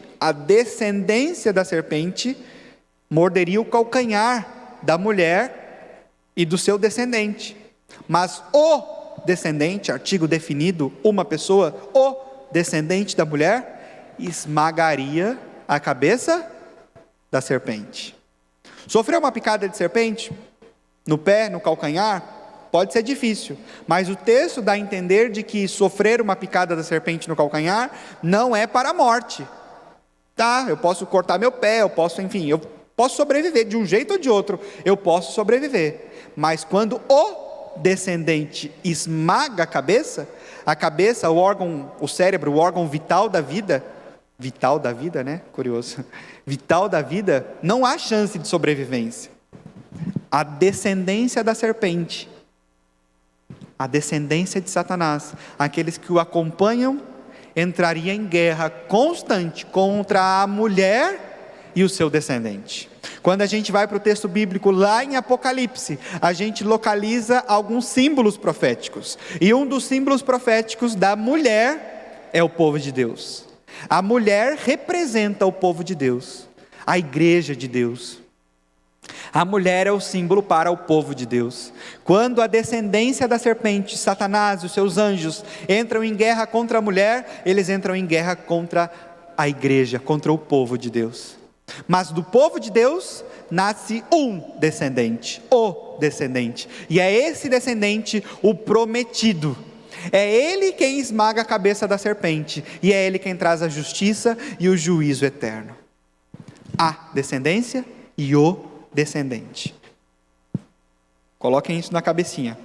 morderia o calcanhar da mulher e do seu descendente. Mas o descendente, artigo definido, uma pessoa, o descendente da mulher, esmagaria a cabeça da serpente. Sofrer uma picada de serpente no pé, no calcanhar, pode ser difícil, mas o texto dá a entender de que sofrer uma picada da serpente no calcanhar não é para a morte. Tá, eu posso cortar meu pé, eu posso sobreviver de um jeito ou de outro, eu posso sobreviver. Mas quando o descendente esmaga a cabeça, o órgão, o cérebro, o órgão vital da vida, né? Curioso. Vital da vida, não há chance de sobrevivência. A descendência da serpente, a descendência de Satanás, aqueles que o acompanham, entraria em guerra constante contra a mulher e o seu descendente. Quando a gente vai para o texto bíblico lá em Apocalipse, a gente localiza alguns símbolos proféticos, e um dos símbolos proféticos da mulher é o povo de Deus. A mulher representa o povo de Deus, a igreja de Deus. A mulher é o símbolo para o povo de Deus. Quando a descendência da serpente, Satanás e os seus anjos entram em guerra contra a mulher, eles entram em guerra contra a igreja, contra o povo de Deus. Mas do povo de Deus nasce um descendente, o descendente. E é esse descendente o prometido. É ele quem esmaga a cabeça da serpente, e é ele quem traz a justiça e o juízo eterno. A descendência e o descendente. Coloquem isso na cabecinha.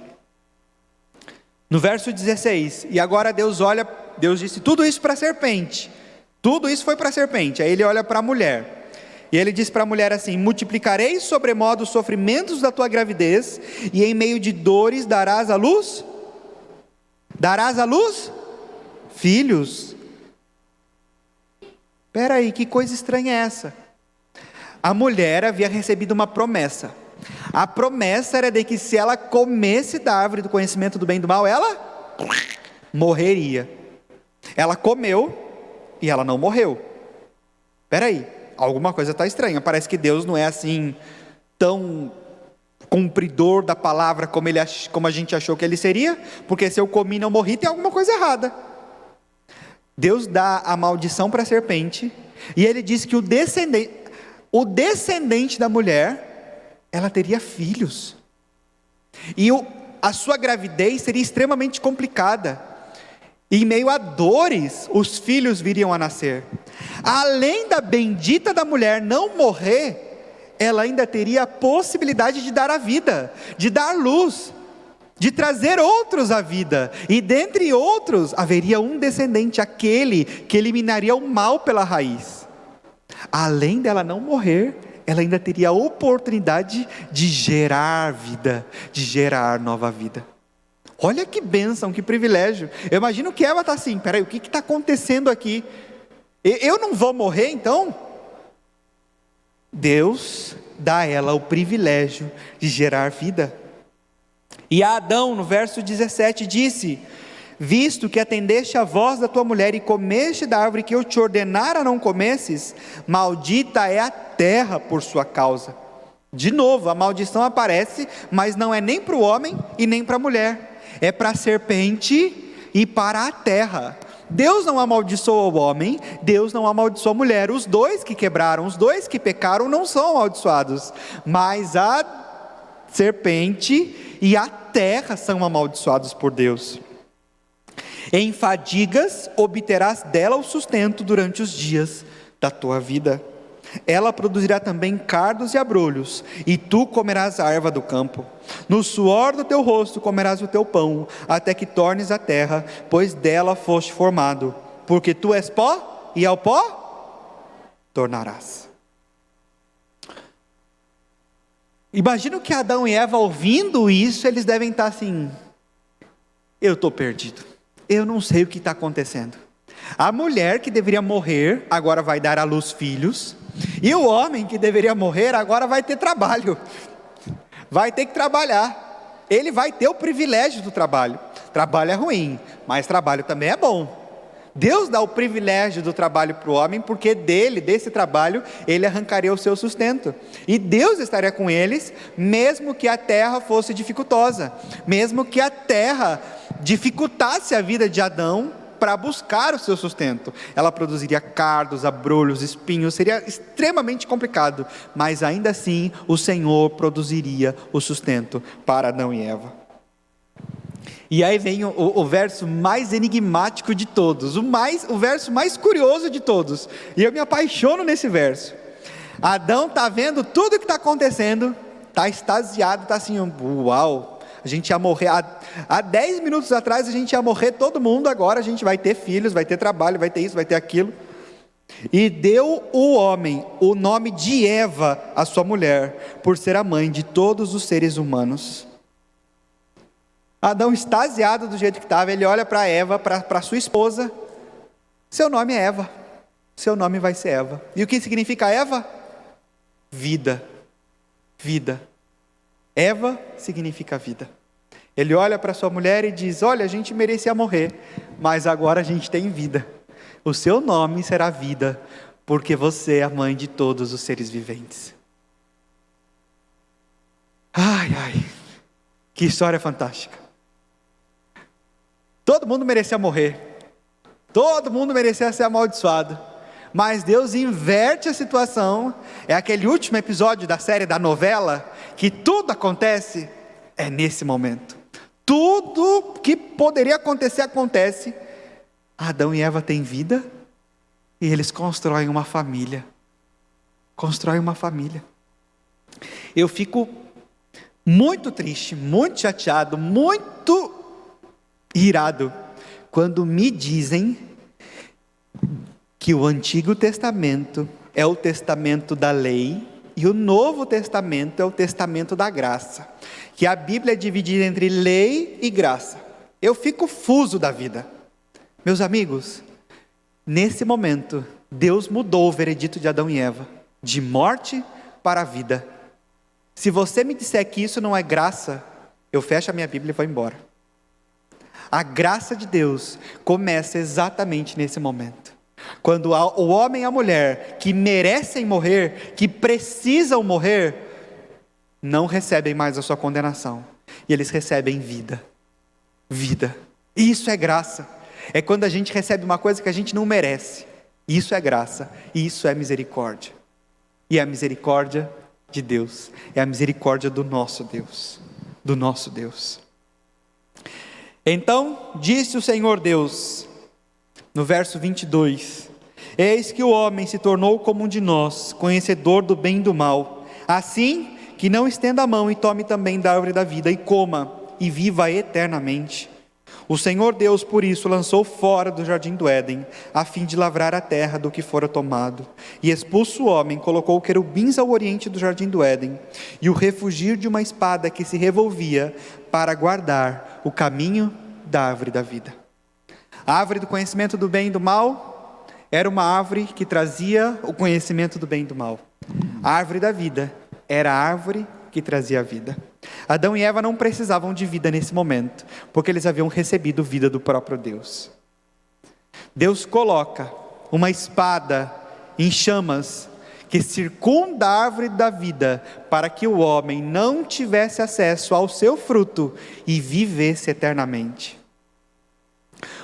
No verso 16, e agora Deus disse tudo isso para a serpente. Tudo isso foi para a serpente. Aí ele olha para a mulher. E ele diz para a mulher assim: multiplicarei sobremodo os sofrimentos da tua gravidez, e em meio de dores darás à luz? Darás à luz? Filhos. Espera aí, que coisa estranha é essa? A mulher havia recebido uma promessa. A promessa era de que se ela comesse da árvore do conhecimento do bem e do mal, ela morreria. Ela comeu e ela não morreu. Espera aí, alguma coisa está estranha. Parece que Deus não é assim tão cumpridor da palavra como a gente achou que ele seria, porque se eu comi e não morri, tem alguma coisa errada. Deus dá a maldição para a serpente, e ele diz que o descendente da mulher, ela teria filhos, e a sua gravidez seria extremamente complicada, e em meio a dores, os filhos viriam a nascer. Além da bendita da mulher não morrer, ela ainda teria a possibilidade de dar a vida, de dar luz, de trazer outros à vida, e dentre outros, haveria um descendente, aquele que eliminaria o mal pela raiz. Além dela não morrer, ela ainda teria a oportunidade de gerar vida, de gerar nova vida. Olha que bênção, que privilégio. Eu imagino que Eva está assim: peraí, o que está acontecendo aqui? Eu não vou morrer então? Deus dá a ela o privilégio de gerar vida. E a Adão, no verso 17, disse: visto que atendeste a voz da tua mulher e comeste da árvore que eu te ordenara não comesses, maldita é a terra por sua causa. De novo, a maldição aparece, mas não é nem para o homem e nem para a mulher, é para a serpente e para a terra. Deus não amaldiçoou o homem, Deus não amaldiçoou a mulher. Os dois que quebraram, os dois que pecaram não são amaldiçoados, mas a serpente e a terra são amaldiçoados por Deus. Em fadigas obterás dela o sustento durante os dias da tua vida. Ela produzirá também cardos e abrolhos, e tu comerás a erva do campo. No suor do teu rosto comerás o teu pão, até que tornes a terra, pois dela foste formado. Porque tu és pó, e ao pó tornarás. Imagino que Adão e Eva, ouvindo isso, eles devem estar assim: eu estou perdido, eu não sei o que está acontecendo. A mulher que deveria morrer, agora vai dar à luz filhos, e o homem que deveria morrer, agora vai ter trabalho, vai ter que trabalhar, ele vai ter o privilégio do trabalho. Trabalho é ruim, mas trabalho também é bom. Deus dá o privilégio do trabalho para o homem, porque desse trabalho, ele arrancaria o seu sustento, e Deus estaria com eles, mesmo que a terra fosse dificultosa, mesmo que a terra dificultasse a vida de Adão, para buscar o seu sustento. Ela produziria cardos, abrolhos, espinhos, seria extremamente complicado, mas ainda assim o Senhor produziria o sustento para Adão e Eva. E aí vem o verso mais enigmático de todos, o verso mais curioso de todos, e eu me apaixono nesse verso. Adão está vendo tudo o que está acontecendo, está extasiado, está assim: uau, a gente ia morrer, há 10 minutos atrás a gente ia morrer todo mundo, agora a gente vai ter filhos, vai ter trabalho, vai ter isso, vai ter aquilo. E deu o homem o nome de Eva, a sua mulher, por ser a mãe de todos os seres humanos. Adão, extasiado do jeito que estava, ele olha para Eva, para sua esposa: seu nome é Eva, seu nome vai ser Eva. E o que significa Eva? Vida, vida. Eva significa vida. Ele olha para sua mulher e diz: olha, a gente merecia morrer, mas agora a gente tem vida. O seu nome será vida, porque você é a mãe de todos os seres viventes. Ai, ai, que história fantástica. Todo mundo merecia morrer, todo mundo merecia ser amaldiçoado, mas Deus inverte a situação. É aquele último episódio da série, da novela, que tudo acontece, é nesse momento. Tudo que poderia acontecer, acontece. Adão e Eva têm vida, e eles constroem uma família. Constroem uma família. Eu fico muito triste, muito chateado, muito irado, quando me dizem que o Antigo Testamento é o testamento da lei e o Novo Testamento é o testamento da graça, que a Bíblia é dividida entre lei e graça. Eu fico fuso da vida. Meus amigos, nesse momento, Deus mudou o veredito de Adão e Eva, de morte para a vida. Se você me disser que isso não é graça, eu fecho a minha Bíblia e vou embora. A graça de Deus começa exatamente nesse momento, quando o homem e a mulher que merecem morrer, que precisam morrer, não recebem mais a sua condenação, e eles recebem vida. Vida. Isso é graça. É quando a gente recebe uma coisa que a gente não merece. Isso é graça, e isso é misericórdia. E é a misericórdia de Deus, é a misericórdia do nosso Deus, do nosso Deus. Então disse o Senhor Deus, no verso 22, eis que o homem se tornou como um de nós, conhecedor do bem e do mal, assim que não estenda a mão e tome também da árvore da vida, e coma, e viva eternamente. O Senhor Deus, por isso, lançou fora do jardim do Éden, a fim de lavrar a terra do que fora tomado. E expulso o homem, colocou querubins ao oriente do jardim do Éden, e o refugir de uma espada que se revolvia, para guardar o caminho da árvore da vida. A árvore do conhecimento do bem e do mal era uma árvore que trazia o conhecimento do bem e do mal. A árvore da vida era a árvore que trazia a vida. Adão e Eva não precisavam de vida nesse momento, porque eles haviam recebido vida do próprio Deus. Deus coloca uma espada em chamas que circunda a árvore da vida, para que o homem não tivesse acesso ao seu fruto e vivesse eternamente.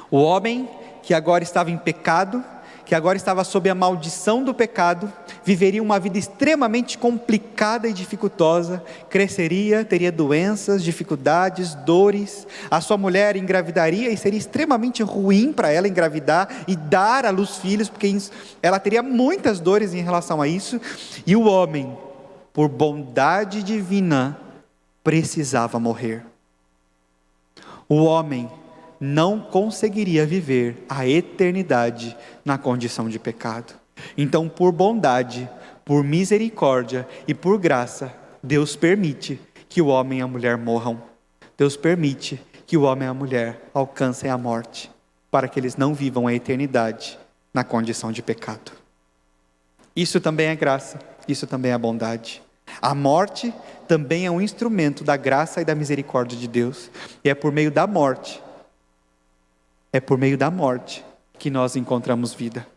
O homem que agora estava em pecado, que agora estava sob a maldição do pecado, viveria uma vida extremamente complicada e dificultosa, cresceria, teria doenças, dificuldades, dores, a sua mulher engravidaria e seria extremamente ruim para ela engravidar e dar à luz filhos, porque ela teria muitas dores em relação a isso, e o homem, por bondade divina, precisava morrer. O homem não conseguiria viver a eternidade na condição de pecado. Então, por bondade, por misericórdia e por graça, Deus permite que o homem e a mulher morram. Deus permite que o homem e a mulher alcancem a morte, para que eles não vivam a eternidade na condição de pecado. Isso também é graça, isso também é bondade. A morte também é um instrumento da graça e da misericórdia de Deus, e é por meio da morte que nós encontramos vida.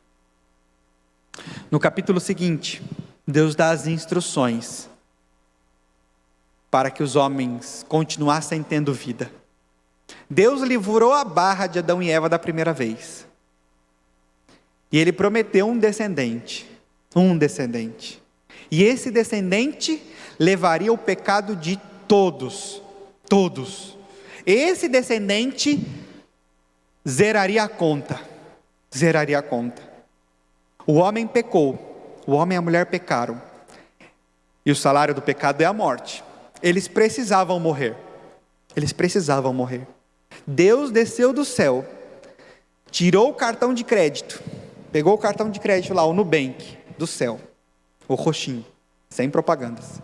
No capítulo seguinte, Deus dá as instruções para que os homens continuassem tendo vida. Deus livrou a barra de Adão e Eva da primeira vez. E Ele prometeu um descendente. E esse descendente levaria o pecado de todos. Esse descendente zeraria a conta. O homem pecou, o homem e a mulher pecaram, e o salário do pecado é a morte. Eles precisavam morrer. Deus desceu do céu, tirou o cartão de crédito, pegou o cartão de crédito lá, o Nubank, do céu, o roxinho, sem propagandas.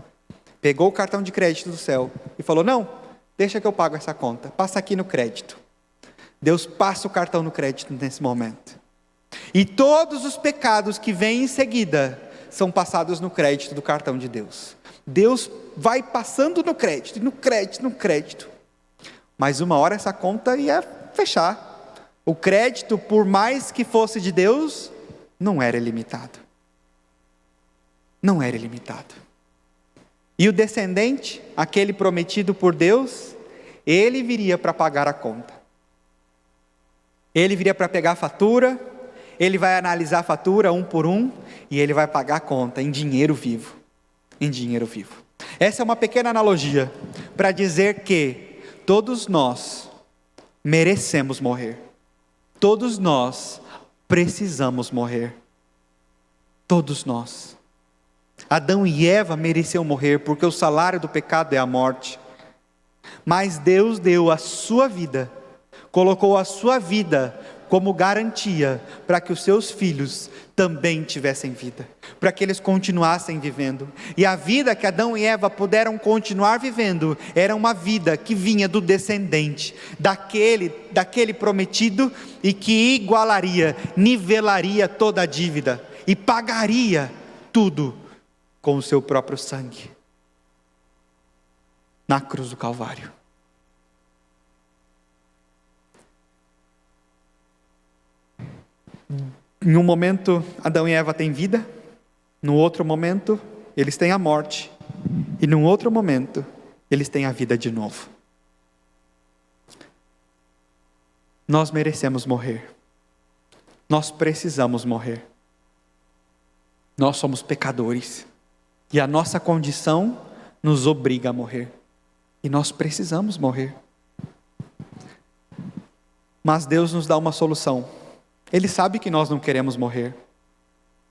Pegou o cartão de crédito do céu e falou: não, deixa que eu pago essa conta, passa aqui no crédito. Deus passa o cartão no crédito nesse momento. E todos os pecados que vêm em seguida são passados no crédito do cartão de Deus. Deus vai passando no crédito. Mas uma hora essa conta ia fechar. O crédito, por mais que fosse de Deus, não era ilimitado. E o descendente, aquele prometido por Deus, ele viria para pagar a conta. Ele viria para pegar a fatura, ele vai analisar a fatura um por um, e ele vai pagar a conta em dinheiro vivo. Essa é uma pequena analogia para dizer que todos nós merecemos morrer. Todos nós precisamos morrer. Todos nós. Adão e Eva mereciam morrer porque o salário do pecado é a morte. Mas Deus deu a sua vida, colocou a sua vida como garantia para que os seus filhos também tivessem vida, para que eles continuassem vivendo. E a vida que Adão e Eva puderam continuar vivendo era uma vida que vinha do descendente, daquele prometido, e que igualaria, nivelaria toda a dívida e pagaria tudo com o seu próprio sangue na cruz do Calvário. Em um momento, Adão e Eva têm vida, no outro momento, eles têm a morte, e num outro momento, eles têm a vida de novo. Nós merecemos morrer, nós precisamos morrer, nós somos pecadores, e a nossa condição nos obriga a morrer, e nós precisamos morrer. Mas Deus nos dá uma solução. Ele sabe que nós não queremos morrer,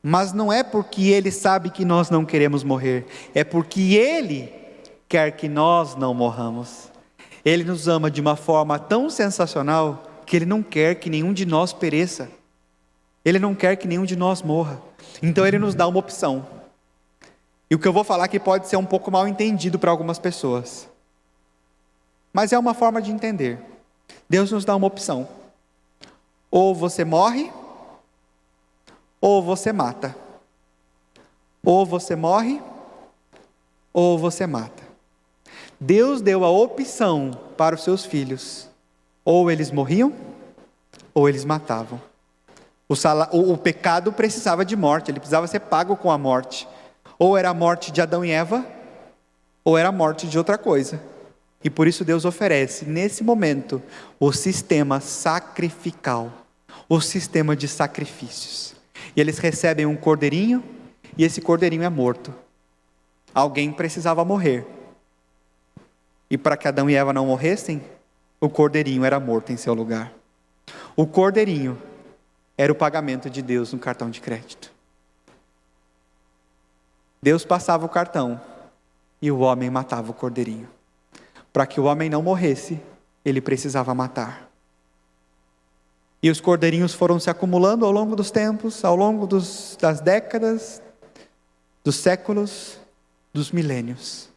mas não é porque Ele sabe que nós não queremos morrer, é porque Ele quer que nós não morramos. Ele nos ama de uma forma tão sensacional que Ele não quer que nenhum de nós pereça. Ele não quer que nenhum de nós morra. Então Ele nos dá uma opção. E o que eu vou falar aqui pode ser um pouco mal entendido para algumas pessoas, mas é uma forma de entender. Deus nos dá uma opção. Ou você morre, ou você mata. Ou você morre, ou você mata. Deus deu a opção para os seus filhos. Ou eles morriam, ou eles matavam. O pecado precisava de morte, ele precisava ser pago com a morte. Ou era a morte de Adão e Eva, ou era a morte de outra coisa. E por isso Deus oferece, nesse momento, o sistema sacrificial. o sistema de sacrifícios. E eles recebem um cordeirinho, e esse cordeirinho é morto. Alguém precisava morrer. E para que Adão e Eva não morressem, o cordeirinho era morto em seu lugar. O cordeirinho era o pagamento de Deus no cartão de crédito. Deus passava o cartão e o homem matava o cordeirinho. Para que o homem não morresse, ele precisava matar. E os cordeirinhos foram se acumulando ao longo dos tempos, ao longo das décadas, dos séculos, dos milênios.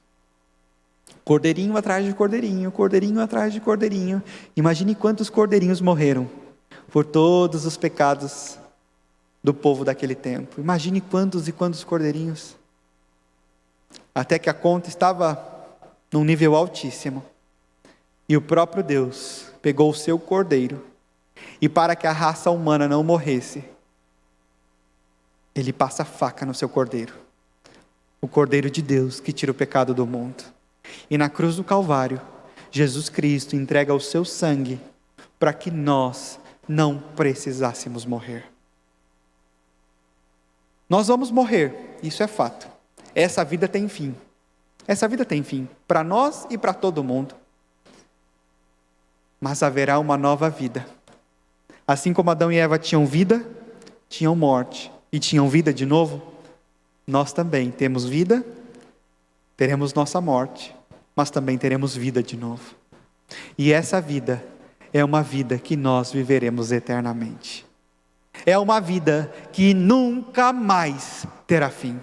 Cordeirinho atrás de cordeirinho, cordeirinho atrás de cordeirinho. Imagine quantos cordeirinhos morreram por todos os pecados do povo daquele tempo. Imagine quantos e quantos cordeirinhos. Até que a conta estava num nível altíssimo. E o próprio Deus pegou o seu cordeiro. E para que a raça humana não morresse, Ele passa a faca no seu cordeiro. O cordeiro de Deus que tira o pecado do mundo. E na cruz do Calvário, Jesus Cristo entrega o seu sangue para que nós não precisássemos morrer. Nós vamos morrer, isso é fato. Essa vida tem fim. Essa vida tem fim, para nós e para todo mundo. Mas haverá uma nova vida. Assim como Adão e Eva tinham vida, tinham morte e tinham vida de novo, nós também temos vida, teremos nossa morte, mas também teremos vida de novo. E essa vida é uma vida que nós viveremos eternamente. É uma vida que nunca mais terá fim.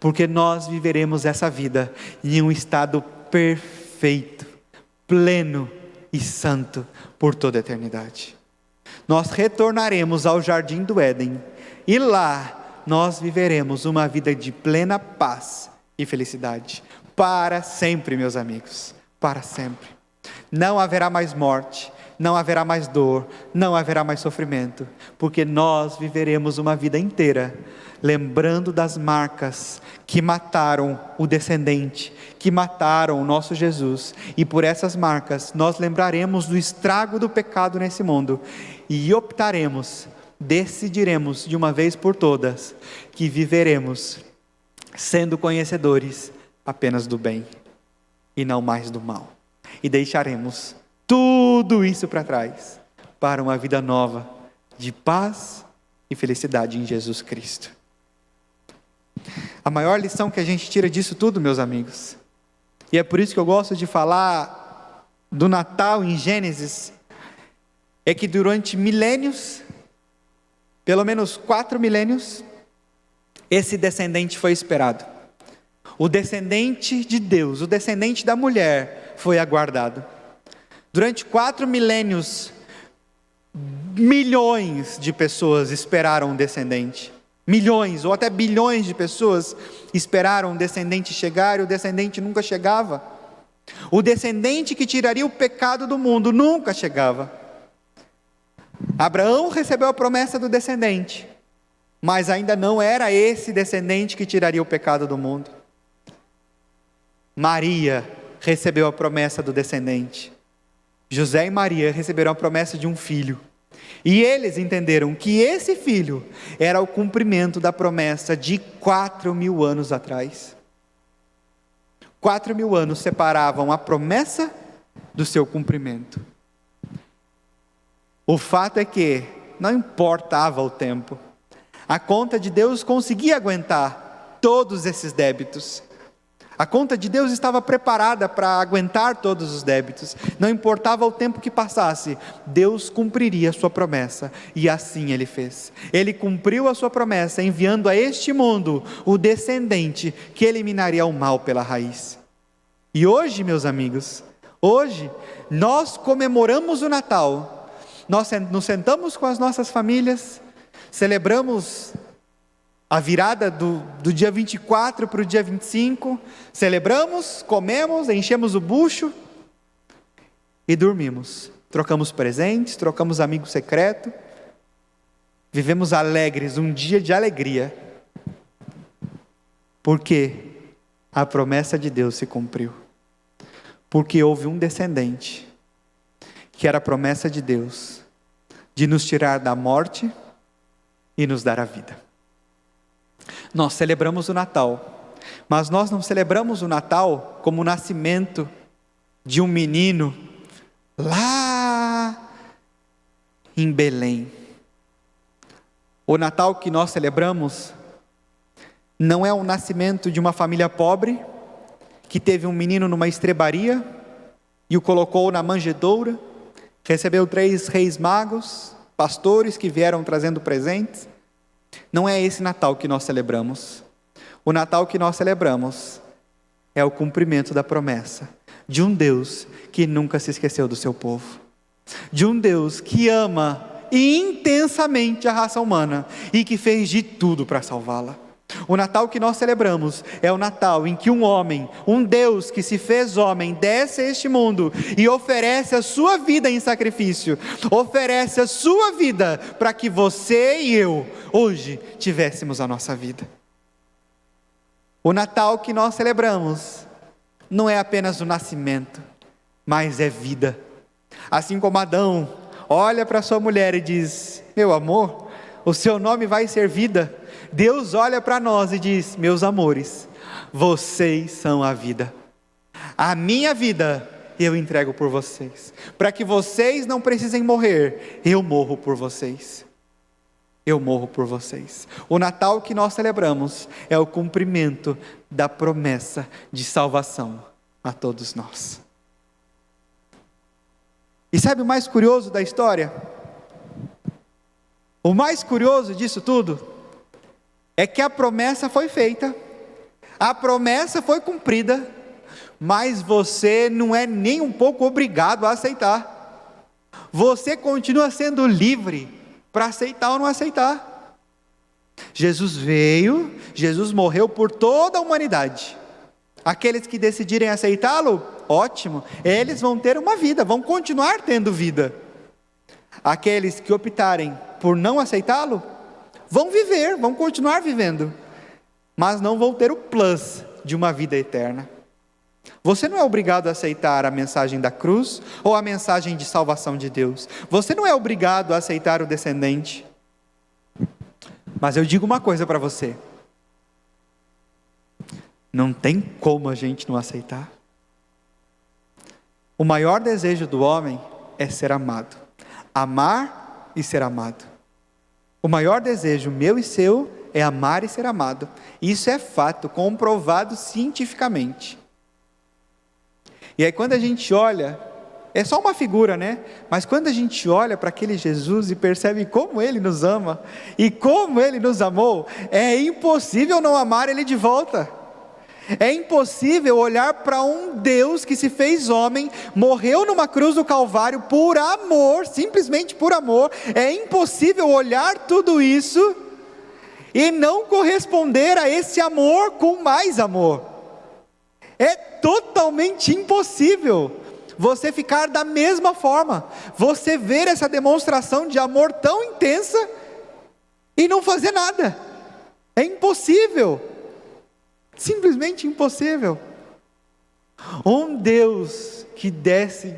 Porque nós viveremos essa vida em um estado perfeito, pleno e santo por toda a eternidade. Nós retornaremos ao jardim do Éden e lá nós viveremos uma vida de plena paz e felicidade. Para sempre, meus amigos, para sempre. Não haverá mais morte, não haverá mais dor, não haverá mais sofrimento, porque nós viveremos uma vida inteira lembrando das marcas que mataram o descendente, que mataram o nosso Jesus, e por essas marcas nós lembraremos do estrago do pecado nesse mundo, e optaremos, decidiremos de uma vez por todas, que viveremos sendo conhecedores apenas do bem, e não mais do mal, e deixaremos tudo isso para trás, para uma vida nova, de paz e felicidade em Jesus Cristo. A maior lição que a gente tira disso tudo, meus amigos, e é por isso que eu gosto de falar do Natal em Gênesis, é que durante milênios, pelo menos 4 milênios, esse descendente foi esperado. O descendente de Deus, o descendente da mulher foi aguardado. Durante 4 milênios, milhões de pessoas esperaram um descendente. Milhões ou até bilhões de pessoas esperaram um descendente chegar e o descendente nunca chegava. O descendente que tiraria o pecado do mundo nunca chegava. Abraão recebeu a promessa do descendente, mas ainda não era esse descendente que tiraria o pecado do mundo. Maria recebeu a promessa do descendente. José e Maria receberam a promessa de um filho. E eles entenderam que esse filho era o cumprimento da promessa de 4.000 anos atrás. 4.000 anos separavam a promessa do seu cumprimento. O fato é que não importava o tempo. A conta de Deus conseguia aguentar todos esses débitos. A conta de Deus estava preparada para aguentar todos os débitos. Não importava o tempo que passasse, Deus cumpriria a sua promessa. E assim Ele fez. Ele cumpriu a sua promessa, enviando a este mundo o descendente que eliminaria o mal pela raiz. E hoje, meus amigos, hoje nós comemoramos o Natal. Nós nos sentamos com as nossas famílias, celebramos a virada do dia 24 para o dia 25, celebramos, comemos, enchemos o bucho e dormimos. Trocamos presentes, trocamos amigo secreto, vivemos alegres, um dia de alegria, porque a promessa de Deus se cumpriu. Porque houve um descendente, que era a promessa de Deus, de nos tirar da morte e nos dar a vida. Nós celebramos o Natal, mas nós não celebramos o Natal como o nascimento de um menino lá em Belém. O Natal que nós celebramos não é o nascimento de uma família pobre, que teve um menino numa estrebaria e o colocou na manjedoura, recebeu 3 reis magos, pastores que vieram trazendo presentes. Não é esse Natal que nós celebramos. O Natal que nós celebramos é o cumprimento da promessa de um Deus que nunca se esqueceu do seu povo, de um Deus que ama intensamente a raça humana e que fez de tudo para salvá-la. O Natal que nós celebramos é o Natal em que um homem, um Deus que se fez homem, desce a este mundo e oferece a sua vida em sacrifício, oferece a sua vida para que você e eu, hoje, tivéssemos a nossa vida. O Natal que nós celebramos não é apenas o nascimento, mas é vida. Assim como Adão olha para sua mulher e diz: meu amor, o seu nome vai ser vida. Deus olha para nós e diz: meus amores, vocês são a vida. A minha vida eu entrego por vocês. Para que vocês não precisem morrer, eu morro por vocês. Eu morro por vocês. O Natal que nós celebramos é o cumprimento da promessa de salvação a todos nós. E sabe o mais curioso da história? O mais curioso disso tudo é que a promessa foi feita, a promessa foi cumprida, mas você não é nem um pouco obrigado a aceitar. Você continua sendo livre para aceitar ou não aceitar. Jesus veio, Jesus morreu por toda a humanidade. Aqueles que decidirem aceitá-lo, ótimo, eles vão ter uma vida, vão continuar tendo vida. Aqueles que optarem por não aceitá-lo, vão viver, vão continuar vivendo, mas não vão ter o plus de uma vida eterna. Você não é obrigado a aceitar a mensagem da cruz ou a mensagem de salvação de Deus. Você não é obrigado a aceitar o descendente. Mas eu digo uma coisa para você: não tem como a gente não aceitar. O maior desejo do homem é ser amado, amar e ser amado. O maior desejo meu e seu é amar e ser amado. Isso é fato, comprovado cientificamente. E aí quando a gente olha, é só uma figura, né? Mas quando a gente olha para aquele Jesus e percebe como Ele nos ama e como Ele nos amou, é impossível não amar Ele de volta. É impossível olhar para um Deus que se fez homem, morreu numa cruz do Calvário por amor, simplesmente por amor. É impossível olhar tudo isso e não corresponder a esse amor com mais amor. É totalmente impossível você ficar da mesma forma, você ver essa demonstração de amor tão intensa e não fazer nada. É impossível. Simplesmente impossível. Um Deus que desce,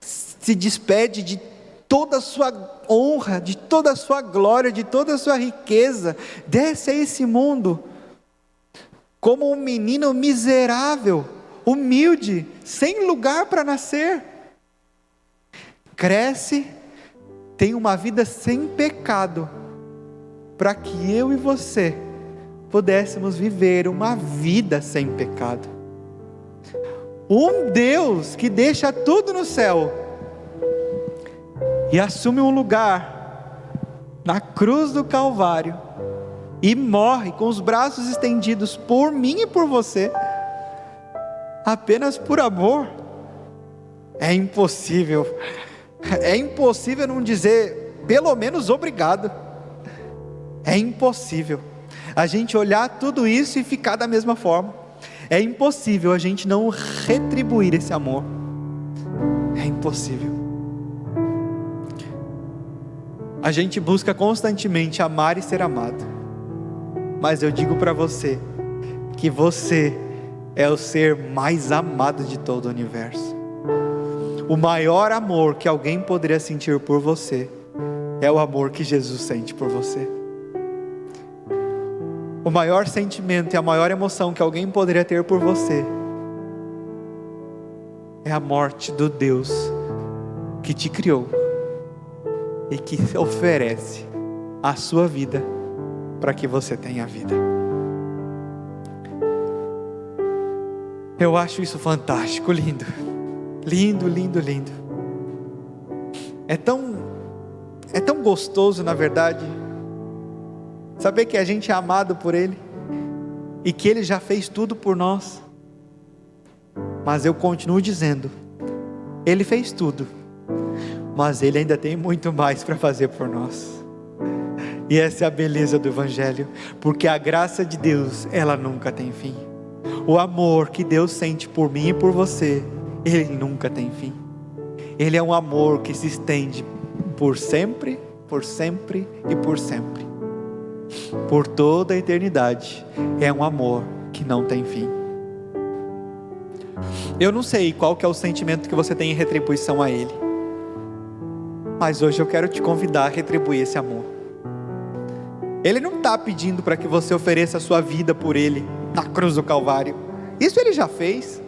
se despede de toda a sua honra, de toda a sua glória, de toda a sua riqueza, desce a esse mundo como um menino miserável, humilde, sem lugar para nascer, cresce, tem uma vida sem pecado, para que eu e você pudéssemos viver uma vida sem pecado. Um Deus que deixa tudo no céu e assume um lugar na cruz do Calvário e morre com os braços estendidos por mim e por você, apenas por amor. É impossível não dizer pelo menos obrigado. É impossível a gente olhar tudo isso e ficar da mesma forma. É impossível a gente não retribuir esse amor. É impossível. A gente busca constantemente amar e ser amado, mas eu digo para você que você é o ser mais amado de todo o universo. O maior amor que alguém poderia sentir por você é o amor que Jesus sente por você. O maior sentimento e a maior emoção que alguém poderia ter por você é a morte do Deus que te criou e que oferece a sua vida para que você tenha vida. Eu acho isso fantástico, lindo. Lindo, lindo, lindo. É tão gostoso, na verdade, saber que a gente é amado por Ele e que Ele já fez tudo por nós. Mas eu continuo dizendo, Ele fez tudo, mas Ele ainda tem muito mais para fazer por nós. E essa é a beleza do Evangelho, porque a graça de Deus, ela nunca tem fim. O amor que Deus sente por mim e por você, Ele nunca tem fim. Ele é um amor que se estende por sempre e por sempre. Por toda a eternidade. É um amor que não tem fim. Eu não sei qual que é o sentimento que você tem em retribuição a Ele, mas hoje eu quero te convidar a retribuir esse amor. Ele não está pedindo para que você ofereça a sua vida por Ele na cruz do Calvário. Isso Ele já fez.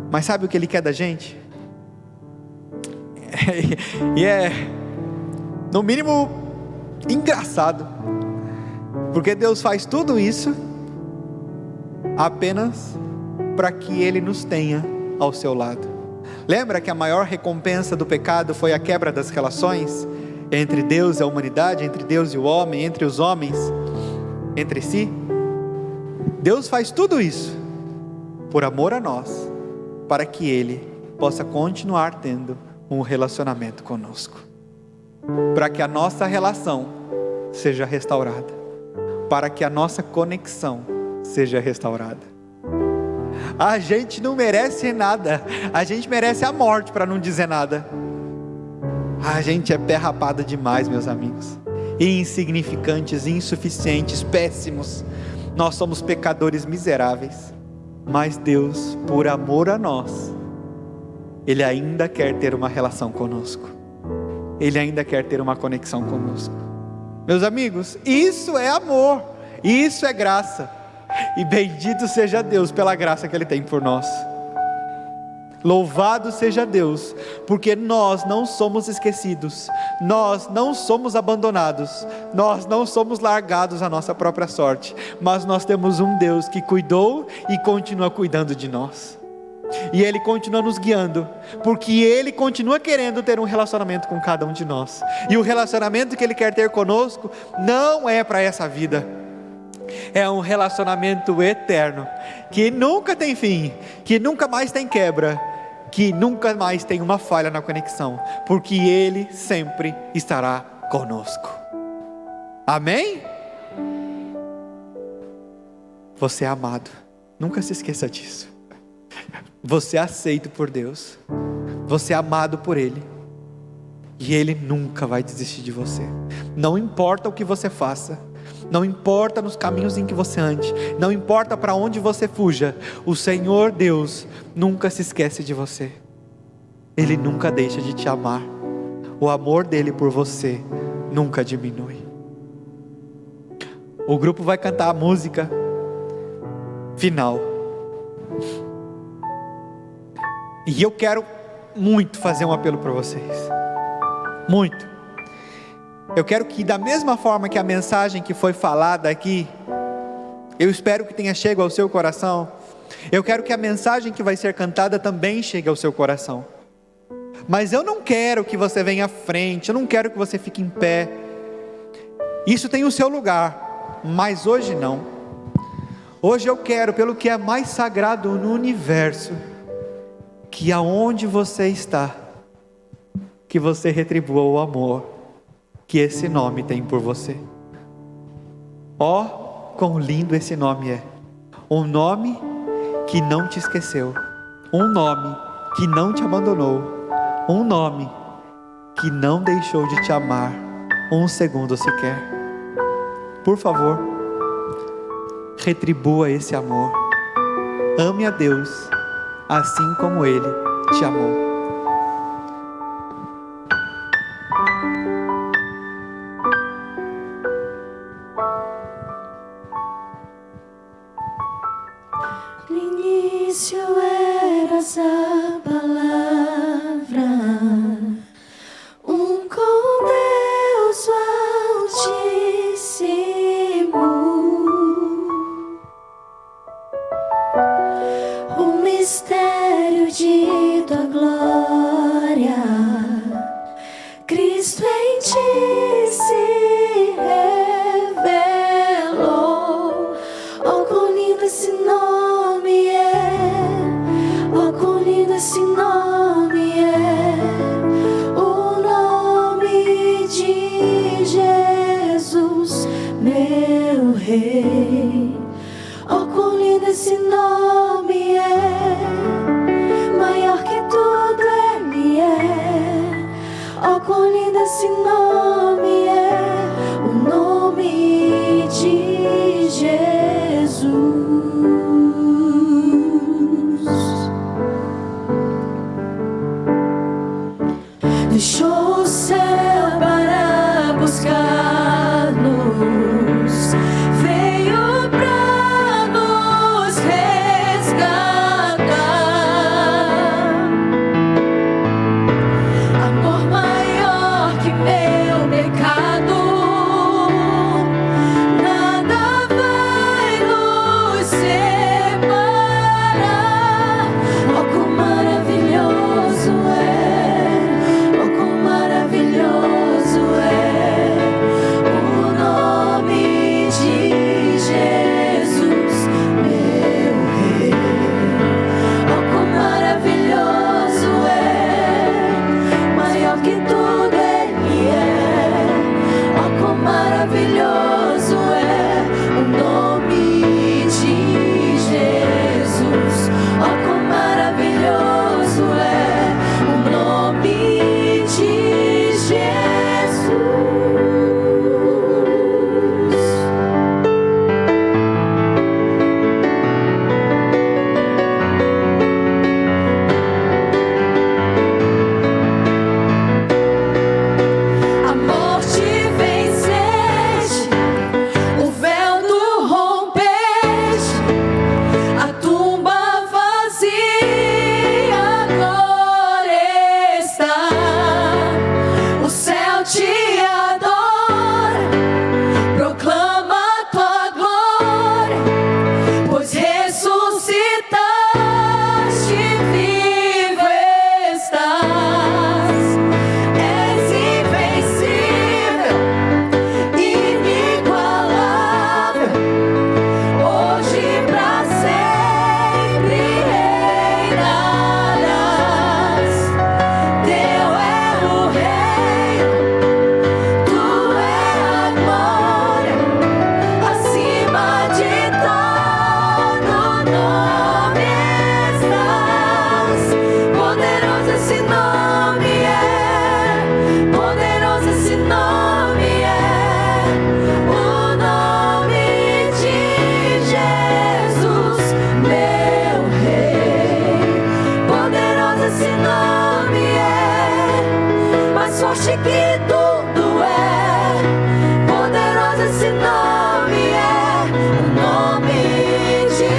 Mas sabe o que Ele quer da gente? E é, no mínimo, engraçado. Porque Deus faz tudo isso apenas para que Ele nos tenha ao seu lado. Lembra que a maior recompensa do pecado foi a quebra das relações entre Deus e a humanidade, entre Deus e o homem, entre os homens, entre si? Deus faz tudo isso por amor a nós, para que Ele possa continuar tendo um relacionamento conosco, para que a nossa relação seja restaurada, para que a nossa conexão seja restaurada. A gente não merece nada, a gente merece a morte, para não dizer nada. A gente é pé rapado demais, meus amigos, insignificantes, insuficientes, péssimos. Nós somos pecadores miseráveis, mas Deus, por amor a nós, Ele ainda quer ter uma relação conosco, Ele ainda quer ter uma conexão conosco. Meus amigos, isso é amor, isso é graça, e bendito seja Deus pela graça que Ele tem por nós. Louvado seja Deus, porque nós não somos esquecidos, nós não somos abandonados, nós não somos largados à nossa própria sorte, mas nós temos um Deus que cuidou e continua cuidando de nós, e Ele continua nos guiando, porque Ele continua querendo ter um relacionamento com cada um de nós, e o relacionamento que Ele quer ter conosco não é para essa vida, é um relacionamento eterno, que nunca tem fim, que nunca mais tem quebra, que nunca mais tem uma falha na conexão, porque Ele sempre estará conosco. Amém? Você é amado, nunca se esqueça disso. Você é aceito por Deus, você é amado por Ele, e Ele nunca vai desistir de você. Não importa o que você faça, não importa nos caminhos em que você ande, não importa para onde você fuja, o Senhor Deus nunca se esquece de você. Ele nunca deixa de te amar. O amor dele por você nunca diminui. O grupo vai cantar a música final, e eu quero muito fazer um apelo para vocês, muito. Eu quero que, da mesma forma que a mensagem que foi falada aqui, eu espero que tenha chegado ao seu coração, eu quero que a mensagem que vai ser cantada também chegue ao seu coração. Mas eu não quero que você venha à frente, eu não quero que você fique em pé. Isso tem o seu lugar, mas hoje não. Hoje eu quero, pelo que é mais sagrado no universo, que aonde você está, que você retribua o amor que esse nome tem por você. Ó, quão lindo esse nome é. Um nome que não te esqueceu, um nome que não te abandonou, um nome que não deixou de te amar um segundo sequer. Por favor, retribua esse amor. Ame a Deus assim como Ele te amou. início eras a palavra, um com Deus Altíssimo, o mistério de tua glória, Cristo em ti se revelou. Oh, quão lindo esse nome é, oh, quão lindo esse nome é, o nome de Jesus, meu Rei. Oh, quão lindo esse nome é, maior que tudo Ele é. Oh, quão lindo esse nome é, o nome de Jesus. Deixou o céu para buscar-nos, veio para nos resgatar. Amor maior que meu pecado, nada vai nos separar. Oh, quão maravilhoso é, oh, quão maravilhoso é o nome de Jesus, meu Rei. Oh, quão maravilhoso é, maior que tudo Ele é. Oh, quão maravilhoso é o nome de Jesus. Oh, quão maravilhoso é o nome de Jesus. A morte venceste, o véu tu rompeste, a tumba vazia agora está. O céu te adora, proclama tua glória, pois ressuscitaste, vivo estás. És invencível, inigualável, hoje pra sempre reinarás. Teu é o reino, tu é a glória, acima de todo nome estás. Poderoso esse nome é, poderoso esse nome é, o nome de Jesus, meu Rei. Poderoso esse nome é, mais forte que tudo é. Poderoso esse nome é, o nome de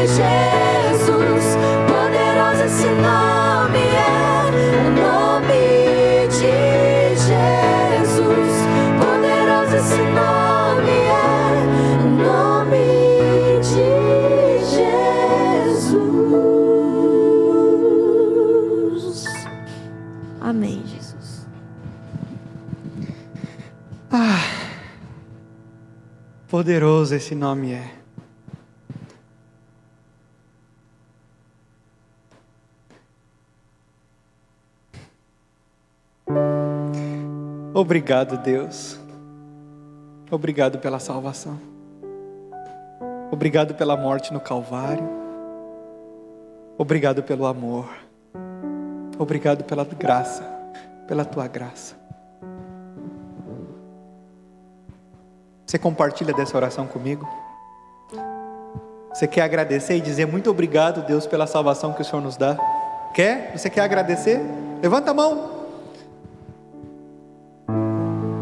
Jesus. Poderoso esse nome é, o nome de Jesus. Poderoso esse nome é, o nome de Jesus. Amém, Jesus. Poderoso esse nome é. Obrigado, Deus. Obrigado pela salvação. Obrigado pela morte no Calvário. Obrigado pelo amor. Obrigado pela graça, pela tua graça. Você compartilha dessa oração comigo? Você quer agradecer e dizer muito obrigado, Deus, pela salvação que o Senhor nos dá? Quer? Você quer agradecer? Levanta a mão.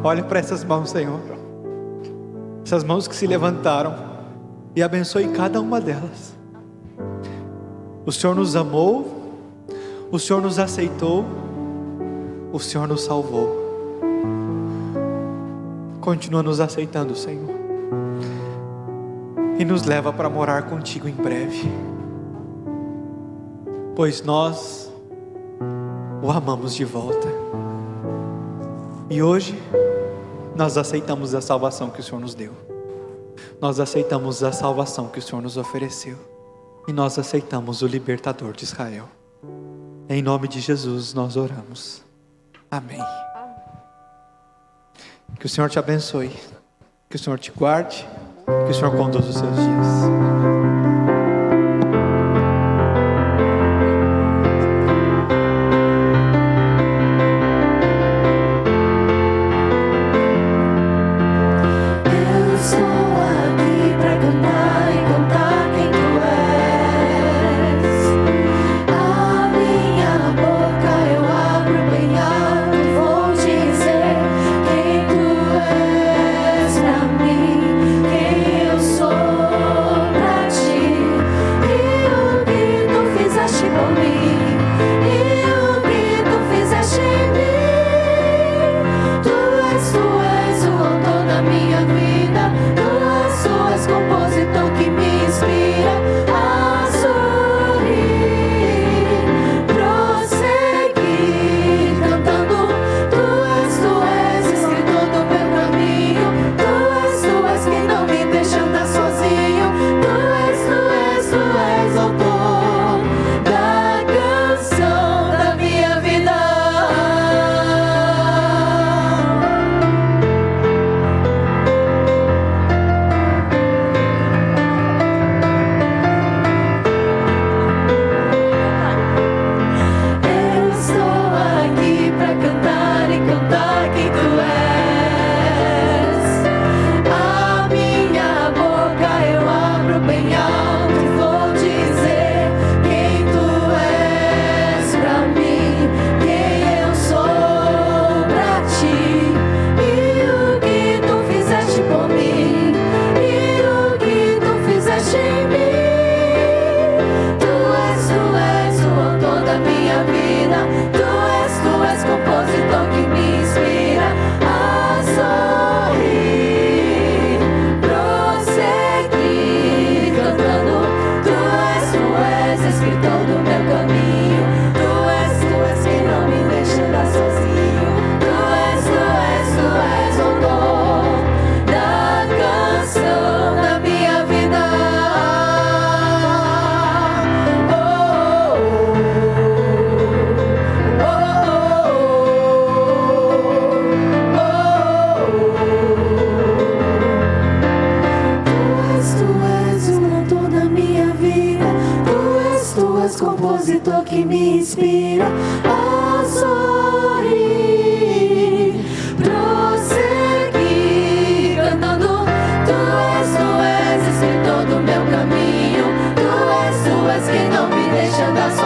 Olha para essas mãos, Senhor. Essas mãos que se levantaram. E abençoe cada uma delas. O Senhor nos amou, o Senhor nos aceitou, o Senhor nos salvou. Continua nos aceitando, Senhor, e nos leva para morar contigo em breve, pois nós o amamos de volta. E hoje nós aceitamos a salvação que o Senhor nos deu. Nós aceitamos a salvação que o Senhor nos ofereceu. E nós aceitamos o libertador de Israel. Em nome de Jesus nós oramos. Amém. Que o Senhor te abençoe. Que o Senhor te guarde. Que o Senhor conduza os seus dias. Compositor que me inspira a sorrir, prosseguir cantando. Tu és escritor do meu caminho. Tu és quem não me deixa andar sozinho.